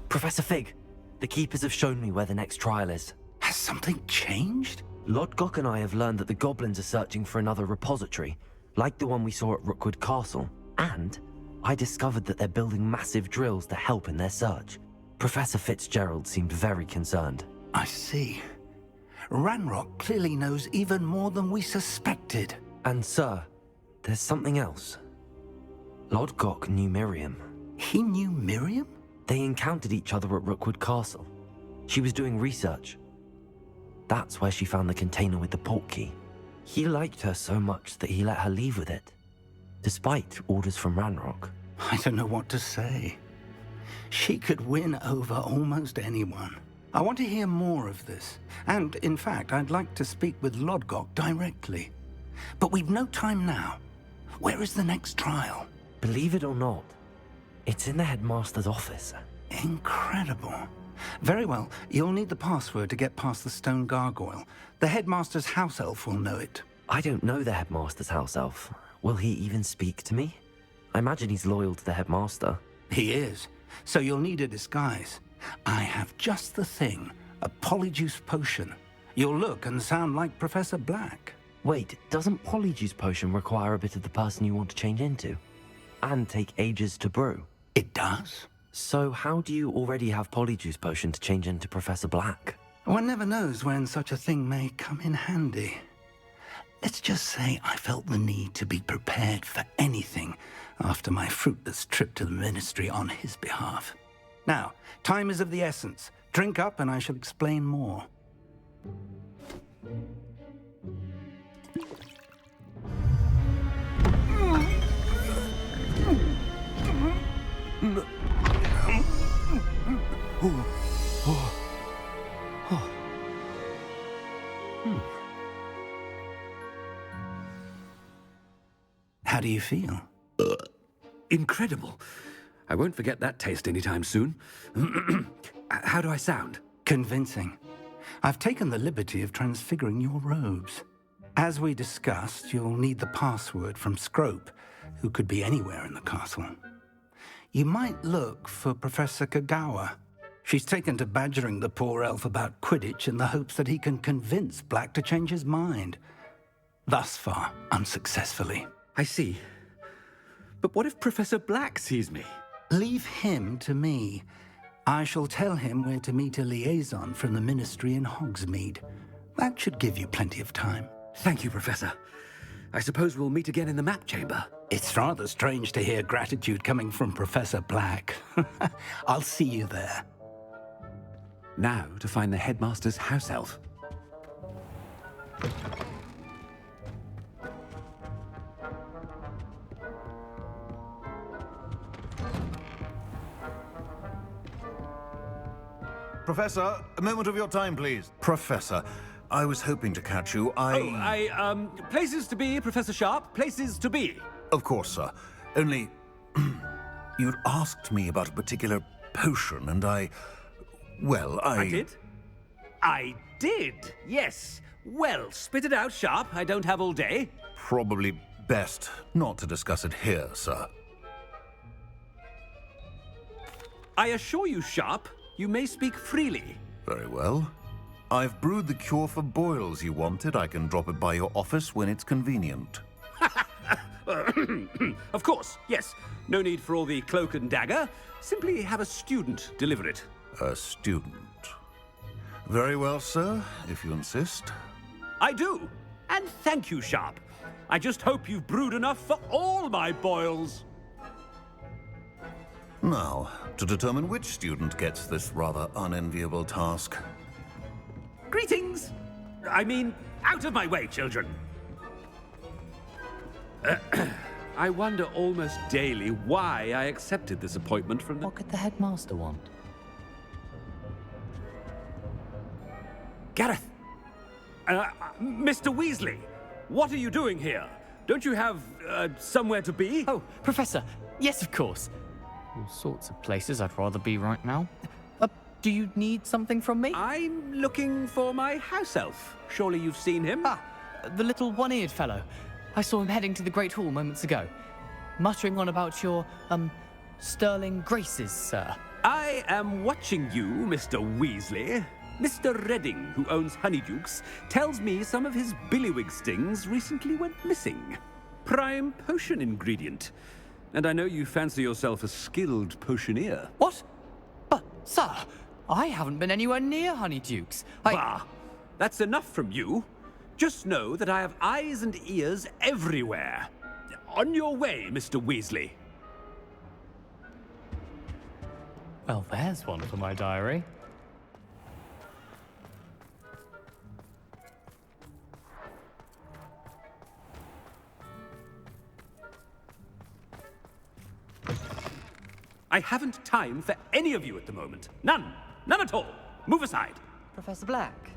Professor Fig, the Keepers have shown me where the next trial is. Has something changed? Lodgok and I have learned that the goblins are searching for another repository, like the one we saw at Rookwood Castle. And I discovered that they're building massive drills to help in their search. Professor Fitzgerald seemed very concerned. I see. Ranrock clearly knows even more than we suspected. And sir, there's something else. Lodgok knew Miriam. He knew Miriam? They encountered each other at Rookwood Castle. She was doing research. That's where she found the container with the portkey. He liked her so much that he let her leave with it, despite orders from Ranrock. I don't know what to say. She could win over almost anyone. I want to hear more of this. And, in fact, I'd like to speak with Lodgok directly. But we've no time now. Where is the next trial? Believe it or not, it's in the headmaster's office. Incredible. Very well. You'll need the password to get past the stone gargoyle. The headmaster's house elf will know it. I don't know the headmaster's house elf. Will he even speak to me? I imagine he's loyal to the headmaster. He is. So you'll need a disguise. I have just the thing. A polyjuice potion. You'll look and sound like Professor Black. Wait, doesn't polyjuice potion require a bit of the person you want to change into? And take ages to brew? It does. So how do you already have polyjuice potion to change into Professor Black? One never knows when such a thing may come in handy. Let's just say I felt the need to be prepared for anything after my fruitless trip to the Ministry on his behalf. Now, time is of the essence. Drink up and I shall explain more. How do you feel? Incredible. I won't forget that taste anytime soon. How do I sound? Convincing. I've taken the liberty of transfiguring your robes. As we discussed, you'll need the password from Scrope, who could be anywhere in the castle. You might look for Professor Kagawa. She's taken to badgering the poor elf about Quidditch in the hopes that he can convince Black to change his mind. Thus far, unsuccessfully. I see. But what if Professor Black sees me? Leave him to me. I shall tell him where to meet a liaison from the Ministry in Hogsmeade. That should give you plenty of time. Thank you, Professor. I suppose we'll meet again in the map chamber. It's rather strange to hear gratitude coming from Professor Black. I'll see you there. Now to find the headmaster's house elf. Professor, a moment of your time, please. Professor, I was hoping to catch you. Places to be, Professor Sharp. Places to be. Of course, sir. Only, you'd asked me about a particular potion, and I did? I did, yes. Well, spit it out, Sharp. I don't have all day. Probably best not to discuss it here, sir. I assure you, Sharp, you may speak freely. Very well. I've brewed the cure for boils you wanted. I can drop it by your office when it's convenient. Of course, yes. No need for all the cloak and dagger. Simply have a student deliver it. A student. Very well, sir, if you insist. I do. And thank you, Sharp. I just hope you've brewed enough for all my boils. Now, to determine which student gets this rather unenviable task. Greetings! I mean, out of my way, children. I wonder almost daily why I accepted this appointment from the... What could the headmaster want? Gareth! Mr. Weasley, what are you doing here? Don't you have, somewhere to be? Oh, Professor, yes, of course. All sorts of places I'd rather be right now. Do you need something from me? I'm looking for my house elf. Surely you've seen him? Ah, the little one-eared fellow. I saw him heading to the Great Hall moments ago, muttering on about your, sterling graces, sir. I am watching you, Mr. Weasley. Mr. Redding, who owns Honeydukes, tells me some of his billywig stings recently went missing. Prime potion ingredient. And I know you fancy yourself a skilled potioneer. What? But, sir, I haven't been anywhere near Honeydukes. Bah! That's enough from you. Just know that I have eyes and ears everywhere. On your way, Mr. Weasley. Well, there's one for my diary. I haven't time for any of you at the moment. None. None at all. Move aside. Professor Black,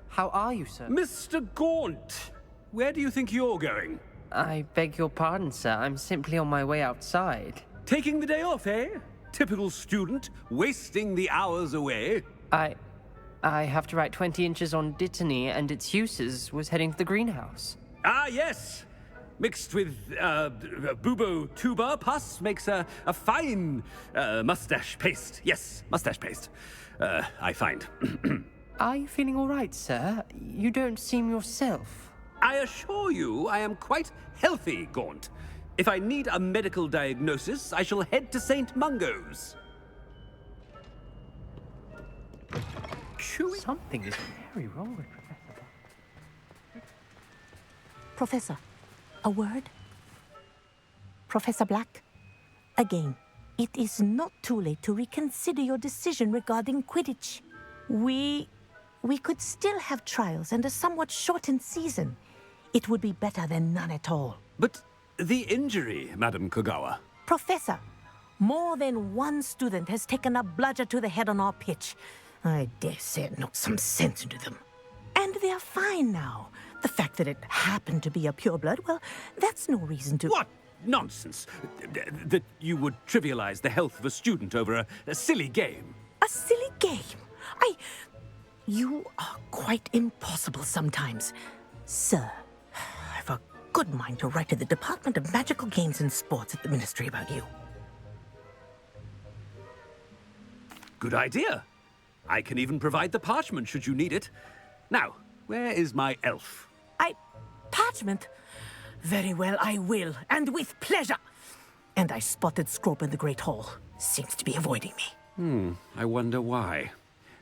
how are you, sir? Mr. Gaunt, where do you think you're going? I beg your pardon, sir. I'm simply on my way outside. Taking the day off, eh? Typical student, wasting the hours away. I have to write 20 inches on Dittany and its uses. Was heading to the greenhouse. Ah, yes. Mixed with bubo tuber pus makes a fine mustache paste. Yes, mustache paste. I find. Are you feeling all right, sir? You don't seem yourself. I assure you I am quite healthy, Gaunt. If I need a medical diagnosis, I shall head to St. Mungo's. Something is very wrong with Professor Black. Professor, a word? Professor Black, again, it is not too late to reconsider your decision regarding Quidditch. We could still have trials and a somewhat shortened season. It would be better than none at all. But the injury, Madam Kogawa. Professor, more than one student has taken a bludger to the head on our pitch. I dare say it knocked some sense into them. And they're fine now. The fact that it happened to be a pureblood, well, that's no reason to... What nonsense! That you would trivialize the health of a student over a silly game. A silly game? You are quite impossible sometimes. Sir, I've a good mind to write to the Department of Magical Games and Sports at the Ministry about you. Good idea. I can even provide the parchment should you need it. Now, where is my elf? Parchment? Very well, I will, and with pleasure. And I spotted Scrope in the Great Hall. Seems to be avoiding me. I wonder why.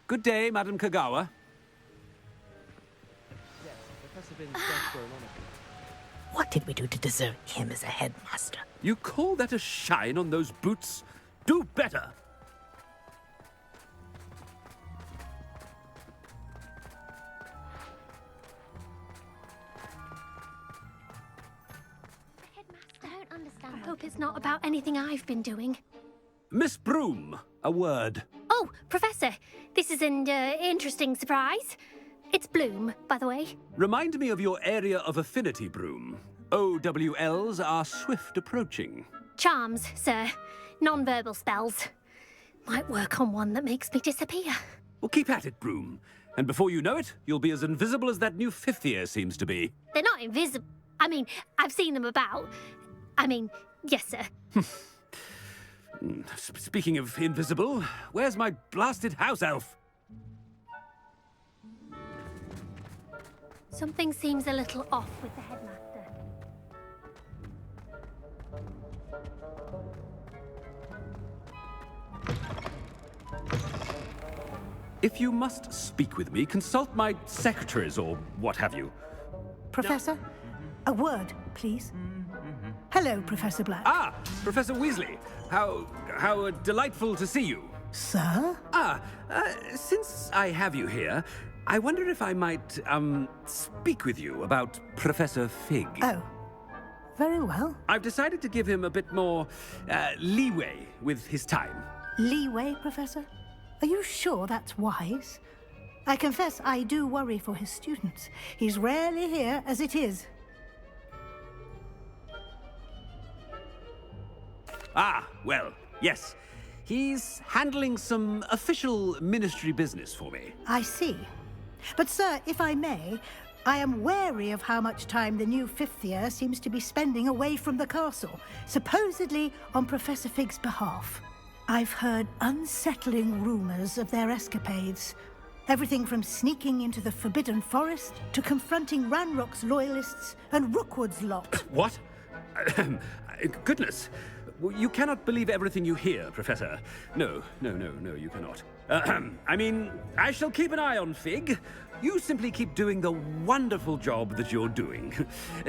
Good day, Madam Kogawa. What did we do to deserve him as a headmaster? You call that a shine on those boots? Do better! I hope it's not about anything I've been doing. Miss Broom, a word. Oh, Professor, this is an interesting surprise. It's Bloom, by the way. Remind me of your area of affinity, Broom. OWLs are swift approaching. Charms, sir. Non-verbal spells. Might work on one that makes me disappear. Well, keep at it, Broom. And before you know it, you'll be as invisible as that new fifth year seems to be. They're not invisible. I mean, I've seen them about. Yes, sir. Speaking of invisible, where's my blasted house elf? Something seems a little off with the headmaster. If you must speak with me, consult my secretaries or what have you. Professor, a word, please. Hello, Professor Black. Ah, Professor Weasley. How delightful to see you. Sir? Since I have you here, I wonder if I might, speak with you about Professor Fig. Oh, very well. I've decided to give him a bit more, leeway with his time. Leeway, Professor? Are you sure that's wise? I confess I do worry for his students. He's rarely here as it is. Ah, well, yes. He's handling some official ministry business for me. I see. But, sir, if I may, I am wary of how much time the new fifth year seems to be spending away from the castle, supposedly on Professor Fig's behalf. I've heard unsettling rumors of their escapades. Everything from sneaking into the Forbidden Forest to confronting Ranrock's loyalists and Rookwood's lot. What? Goodness. You cannot believe everything you hear, Professor. No, you cannot. I shall keep an eye on Fig. You simply keep doing the wonderful job that you're doing.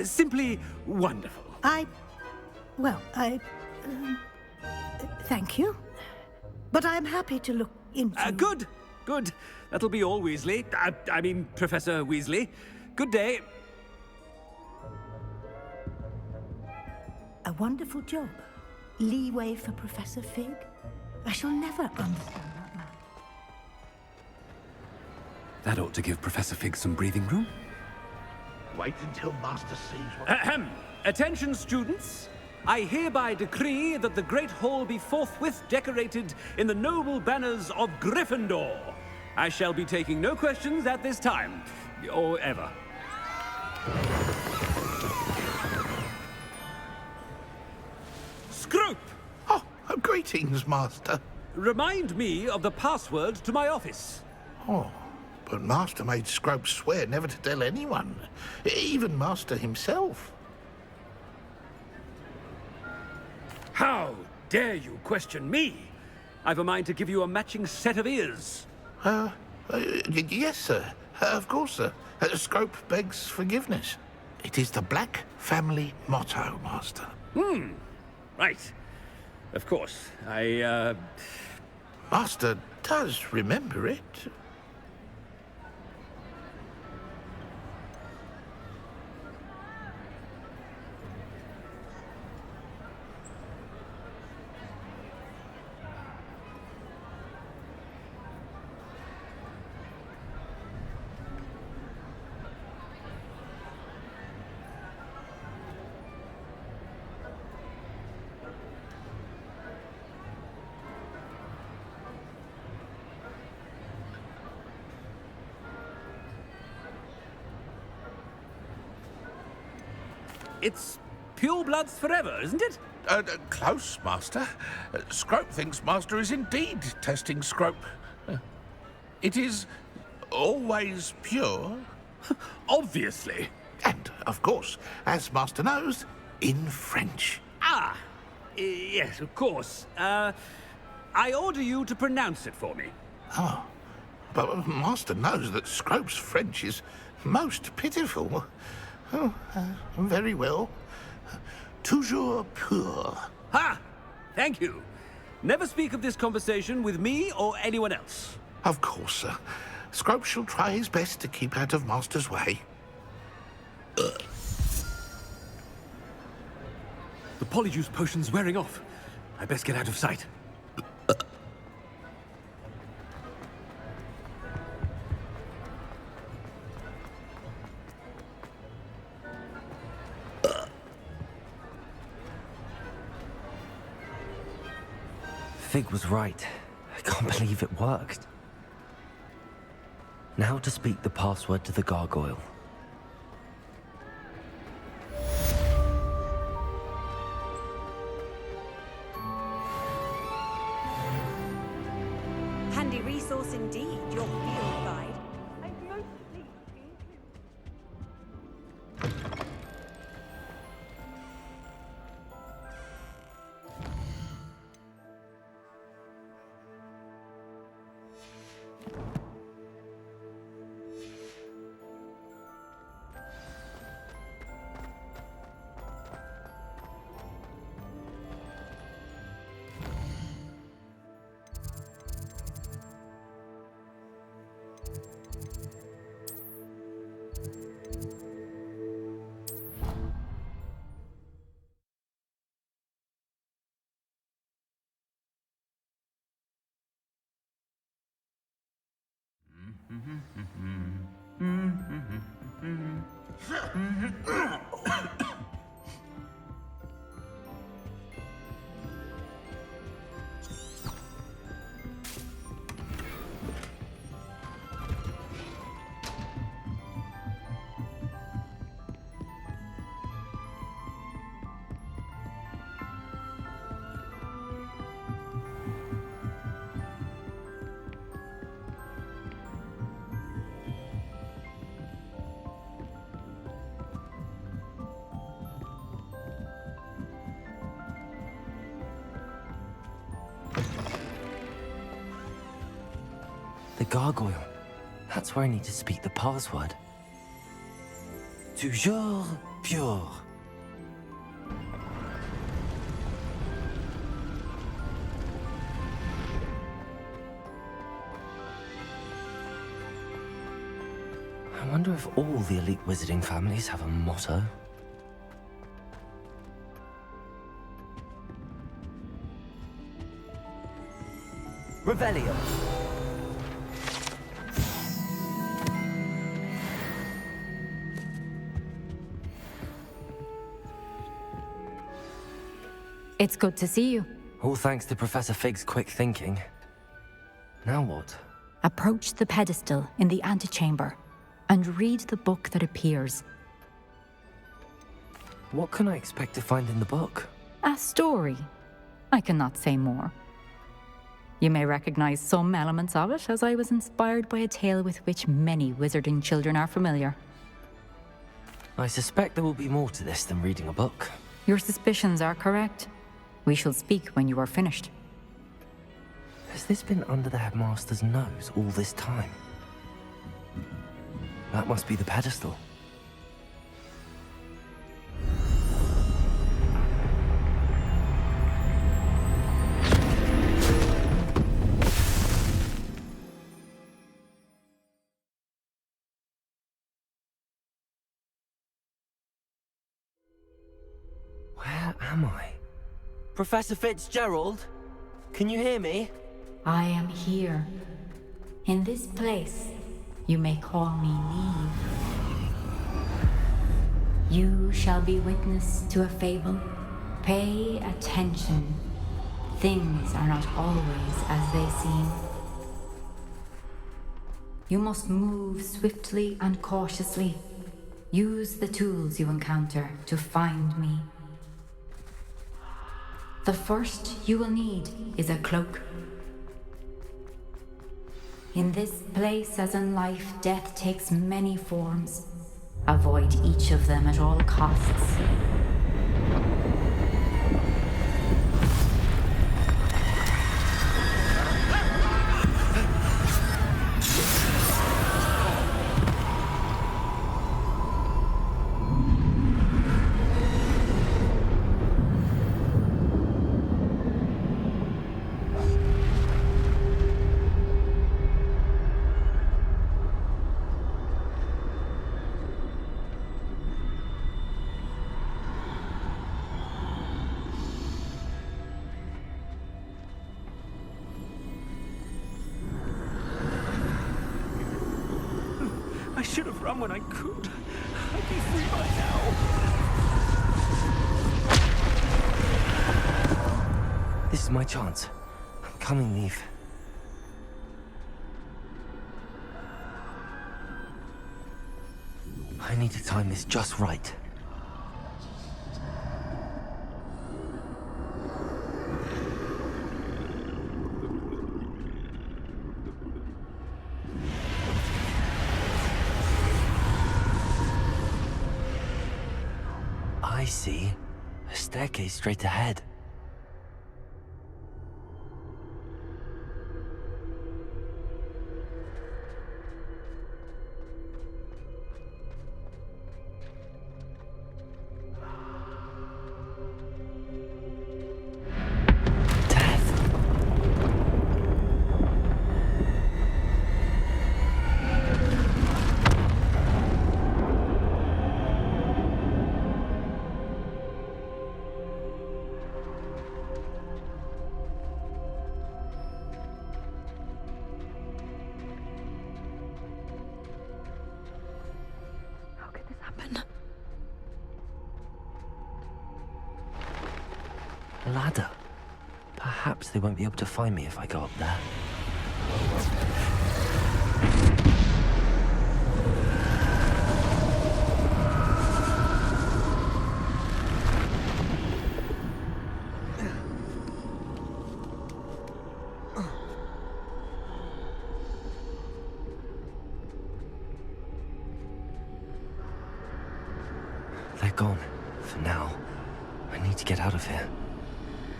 Simply wonderful. Thank you. But I'm happy to look into... Good. That'll be all, Weasley. Professor Weasley. Good day. A wonderful job. Leeway for Professor Fig? I shall never understand that man. That ought to give Professor Fig some breathing room. Wait until Master sees what... Ahem. Attention, students. I hereby decree that the Great Hall be forthwith decorated in the noble banners of Gryffindor. I shall be taking no questions at this time, or ever. Scrope! Oh, greetings, Master. Remind me of the password to my office. Oh, but Master made Scrope swear never to tell anyone, even Master himself. How dare you question me? I've a mind to give you a matching set of ears. Yes, sir. Of course, sir. Scrope begs forgiveness. It is the Black family motto, Master. Right. Of course. Master does remember it. It's purebloods forever, isn't it? Close, Master. Scrope thinks Master is indeed testing Scrope. It is always pure. Obviously. And, of course, as Master knows, in French. Ah! Yes, of course. I order you to pronounce it for me. Oh, but Master knows that Scrope's French is most pitiful. Oh, very well. Toujours pur. Ha! Thank you. Never speak of this conversation with me or anyone else. Of course, sir. Scrope shall try his best to keep out of Master's way. The polyjuice potion's wearing off. I best get out of sight. Fig was right. I can't believe it worked. Now to speak the password to the gargoyle. Handy resource indeed, your field guide. The gargoyle. That's where I need to speak the password. Toujours pure. I wonder if all the elite wizarding families have a motto. Revelio. It's good to see you. All thanks to Professor Fig's quick thinking. Now what? Approach the pedestal in the antechamber and read the book that appears. What can I expect to find in the book? A story. I cannot say more. You may recognize some elements of it, as I was inspired by a tale with which many wizarding children are familiar. I suspect there will be more to this than reading a book. Your suspicions are correct. We shall speak when you are finished. Has this been under the headmaster's nose all this time? That must be the pedestal. Where am I? Professor Fitzgerald? Can you hear me? I am here. In this place, you may call me Neve. You shall be witness to a fable. Pay attention. Things are not always as they seem. You must move swiftly and cautiously. Use the tools you encounter to find me. The first you will need is a cloak. In this place, as in life, death takes many forms. Avoid each of them at all costs. I should have run when I could. I'd be free by now. This is my chance. I'm coming, Neve. I need to time this just right. I see. A staircase straight ahead. A ladder. Perhaps they won't be able to find me if I go up there. They're gone, for now. I need to get out of here.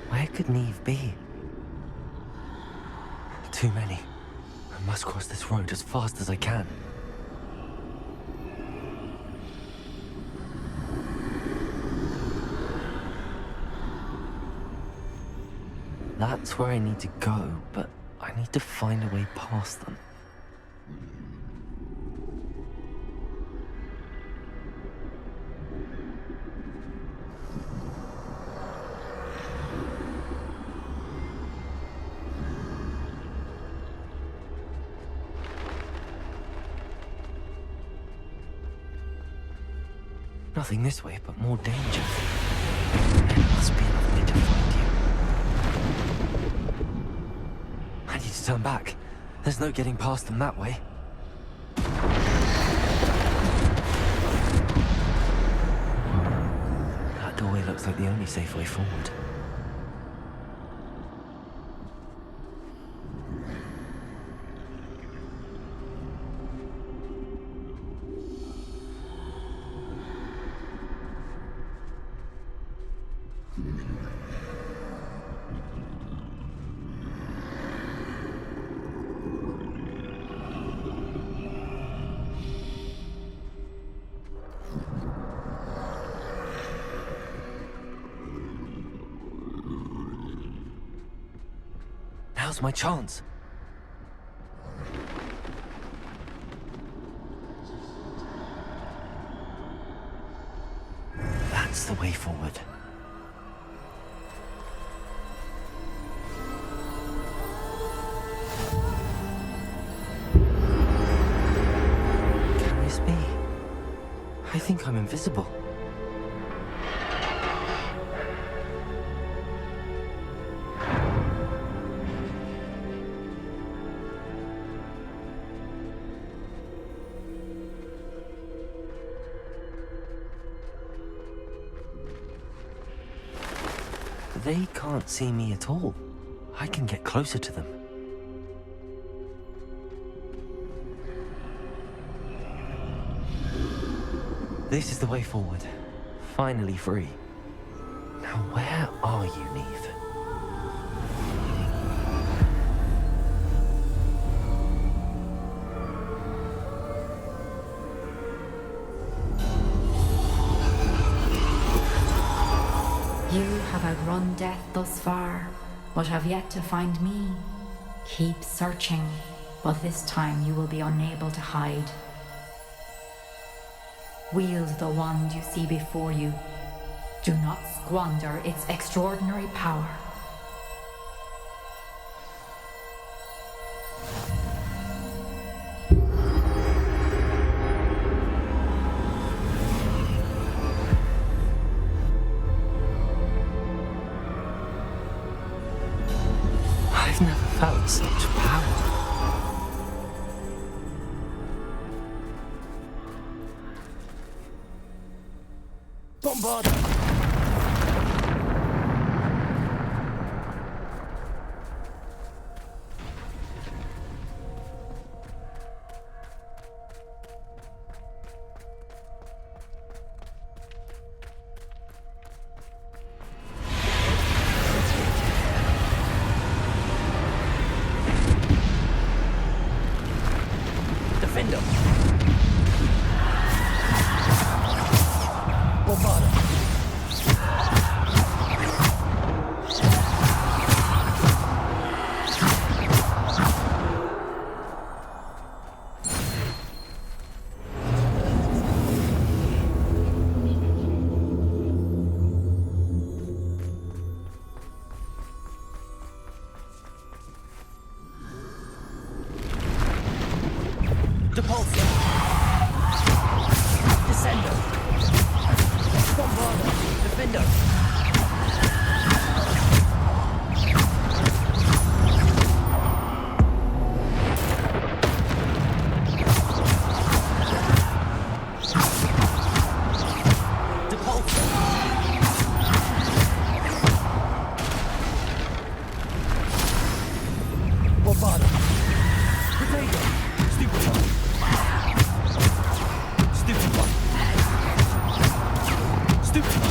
Where could Neve be? Too many. I must cross this road as fast as I can. That's where I need to go, but I need to find a way past them. Nothing this way, but more danger. There must be another way to find you. turn back. There's no getting past them that way. That doorway looks like the only safe way forward. Now's my chance. That's the way forward. Can this be? I think I'm invisible. They can't see me at all. I can get closer to them. This is the way forward. Finally free. Now where are you, Neve? You have outrun death thus far, but have yet to find me. Keep searching, but this time you will be unable to hide. Wield the wand you see before you. Do not squander its extraordinary power. I've never felt such power. Bombard! Defender! Bombarda! Depulsor! Descender! Bombarda! Defender! Bombarda! Potato! Stupefy! Stupefy! Stupefy!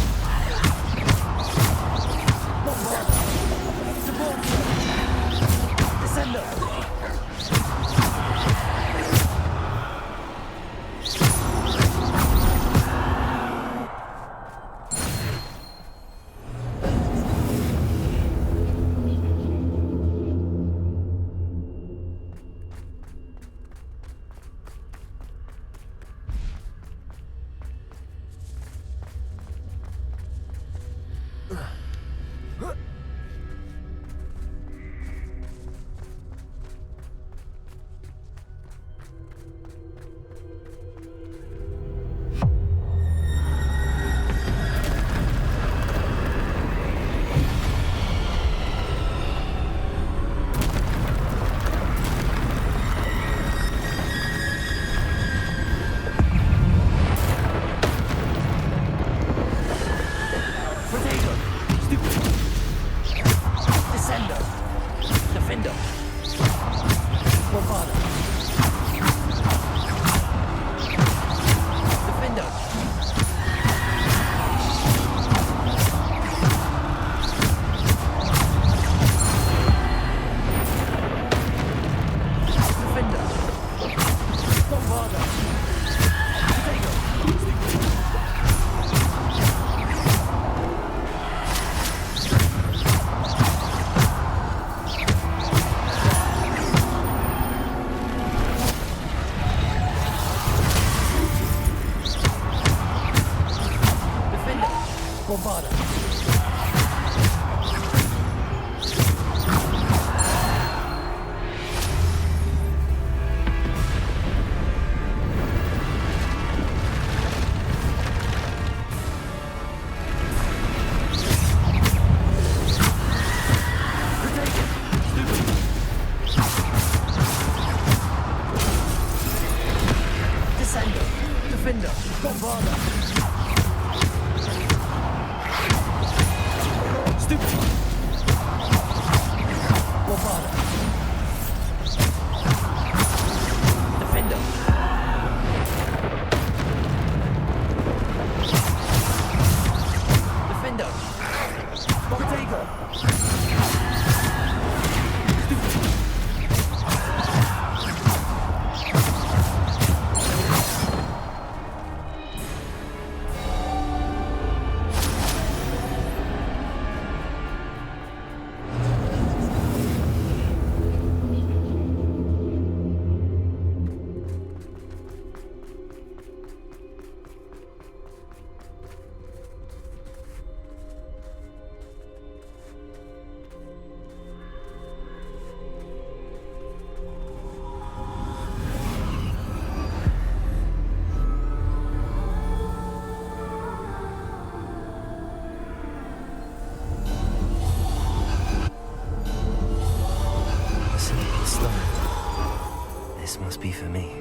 Must be for me.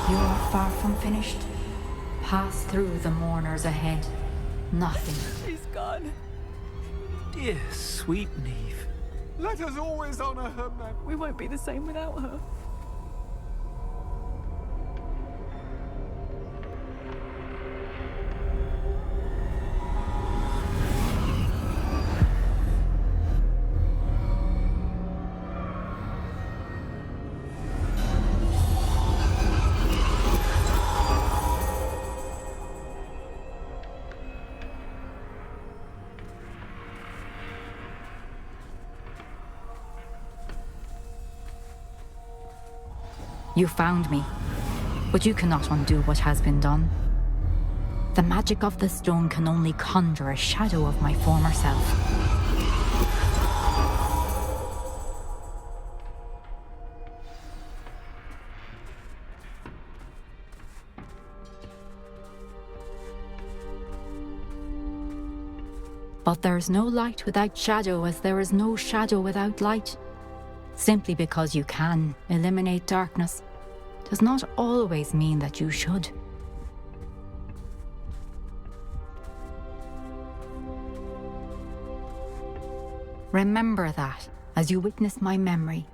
You are far from finished. Pass through the mourners ahead. Nothing. She's gone. Dear, sweet Neve. Let us always honor her memory. We won't be the same without her. You found me, but you cannot undo what has been done. The magic of the stone can only conjure a shadow of my former self. But there is no light without shadow, as there is no shadow without light. Simply because you can eliminate darkness does not always mean that you should. Remember that as you witness my memory.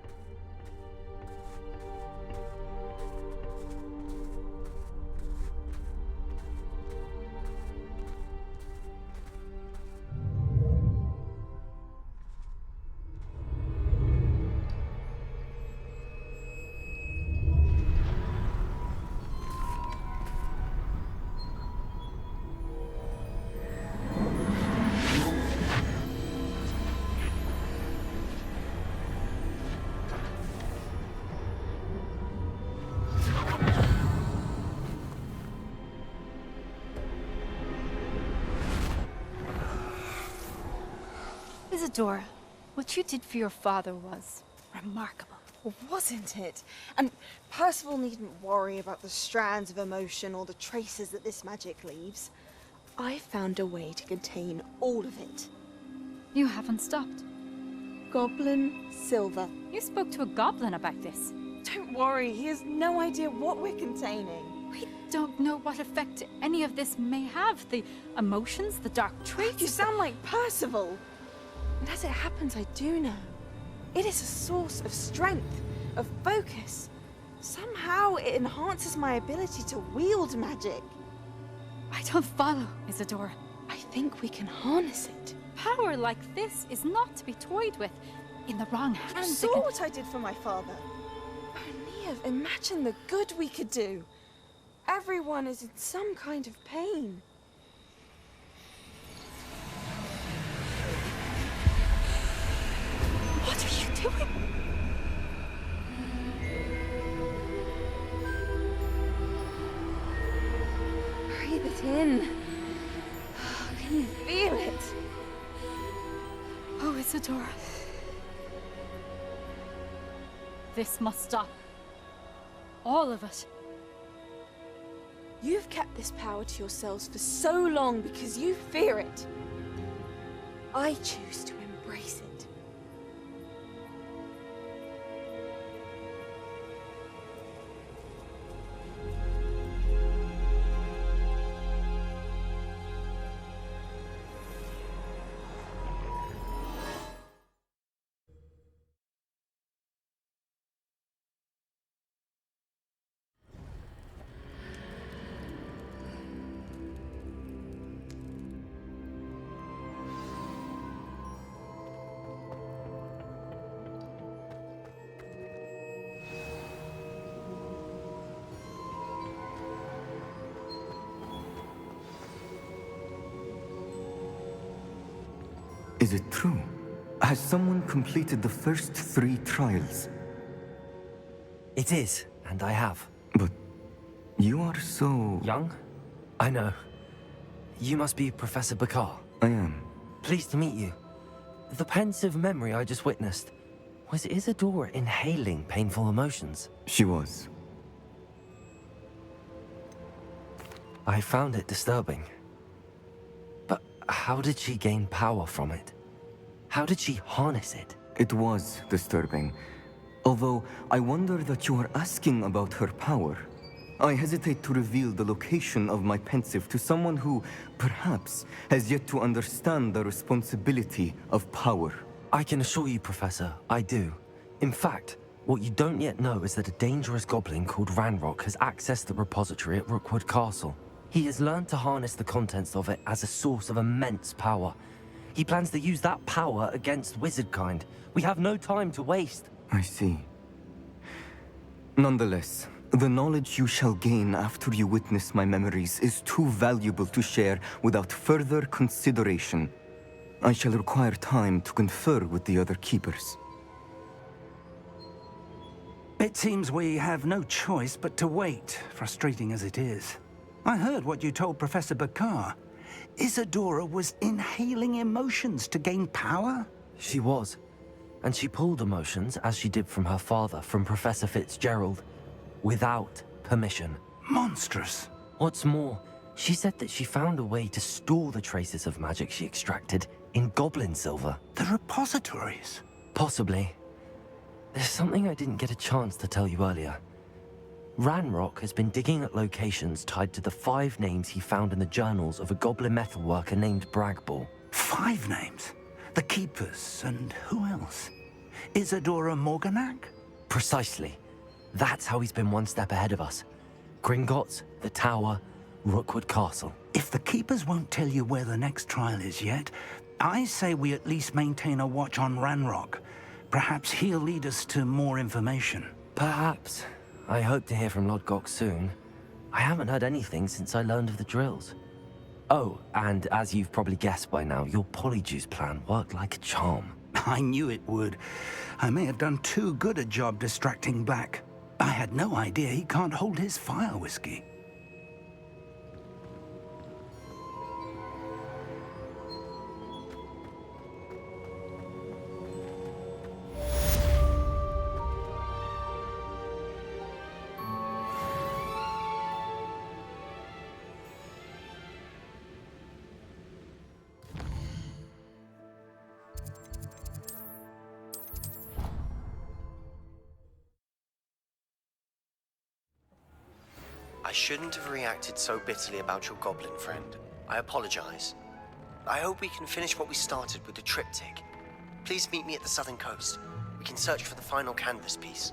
Isadora, what you did for your father was remarkable. Well, wasn't it? And Percival needn't worry about the strands of emotion or the traces that this magic leaves. I found a way to contain all of it. You haven't stopped. Goblin Silver. You spoke to a goblin about this. Don't worry, he has no idea what we're containing. We don't know what effect any of this may have. The emotions, the dark traits. You sound like Percival. And as it happens, I do know. It is a source of strength, of focus. Somehow it enhances my ability to wield magic. I don't follow, Isadora. I think we can harness it. Power like this is not to be toyed with. In the wrong hands. You saw what I did for my father. Viv, imagine the good we could do. Everyone is in some kind of pain. What are you doing? Breathe it in. Can you feel it? Oh, Isadora. This must stop. All of it. You've kept this power to yourselves for so long because you fear it. I choose to embrace it. Is it true? Has someone completed the first 3 trials? It is, and I have. But you are so... Young? I know. You must be Professor Bakar. I am. Pleased to meet you. The pensive memory I just witnessed, was Isadora inhaling painful emotions? She was. I found it disturbing. But how did she gain power from it? How did she harness it? It was disturbing. Although I wonder that you are asking about her power. I hesitate to reveal the location of my pensive to someone who, perhaps, has yet to understand the responsibility of power. I can assure you, Professor, I do. In fact, what you don't yet know is that a dangerous goblin called Ranrock has accessed the repository at Rookwood Castle. He has learned to harness the contents of it as a source of immense power. He plans to use that power against wizardkind. We have no time to waste. I see. Nonetheless, the knowledge you shall gain after you witness my memories is too valuable to share without further consideration. I shall require time to confer with the other keepers. It seems we have no choice but to wait, frustrating as it is. I heard what you told Professor Bakar. Isadora was inhaling emotions to gain power? She was. And she pulled emotions, as she did from her father, from Professor Fitzgerald, without permission. Monstrous. What's more, she said that she found a way to store the traces of magic she extracted in goblin silver. The repositories? Possibly. There's something I didn't get a chance to tell you earlier. Ranrock has been digging at locations tied to the 5 names he found in the journals of a goblin metalworker named Bragball. 5 names? The Keepers, and who else? Isadora Morganac? Precisely. That's how he's been one step ahead of us. Gringotts, the Tower, Rookwood Castle. If the Keepers won't tell you where the next trial is yet, I say we at least maintain a watch on Ranrock. Perhaps he'll lead us to more information. Perhaps. I hope to hear from Lodgok soon. I haven't heard anything since I learned of the drills. Oh, and as you've probably guessed by now, your polyjuice plan worked like a charm. I knew it would. I may have done too good a job distracting Black. I had no idea he can't hold his fire whiskey. I shouldn't have reacted so bitterly about your goblin friend. I apologize. I hope we can finish what we started with the triptych. Please meet me at the southern coast. We can search for the final canvas piece.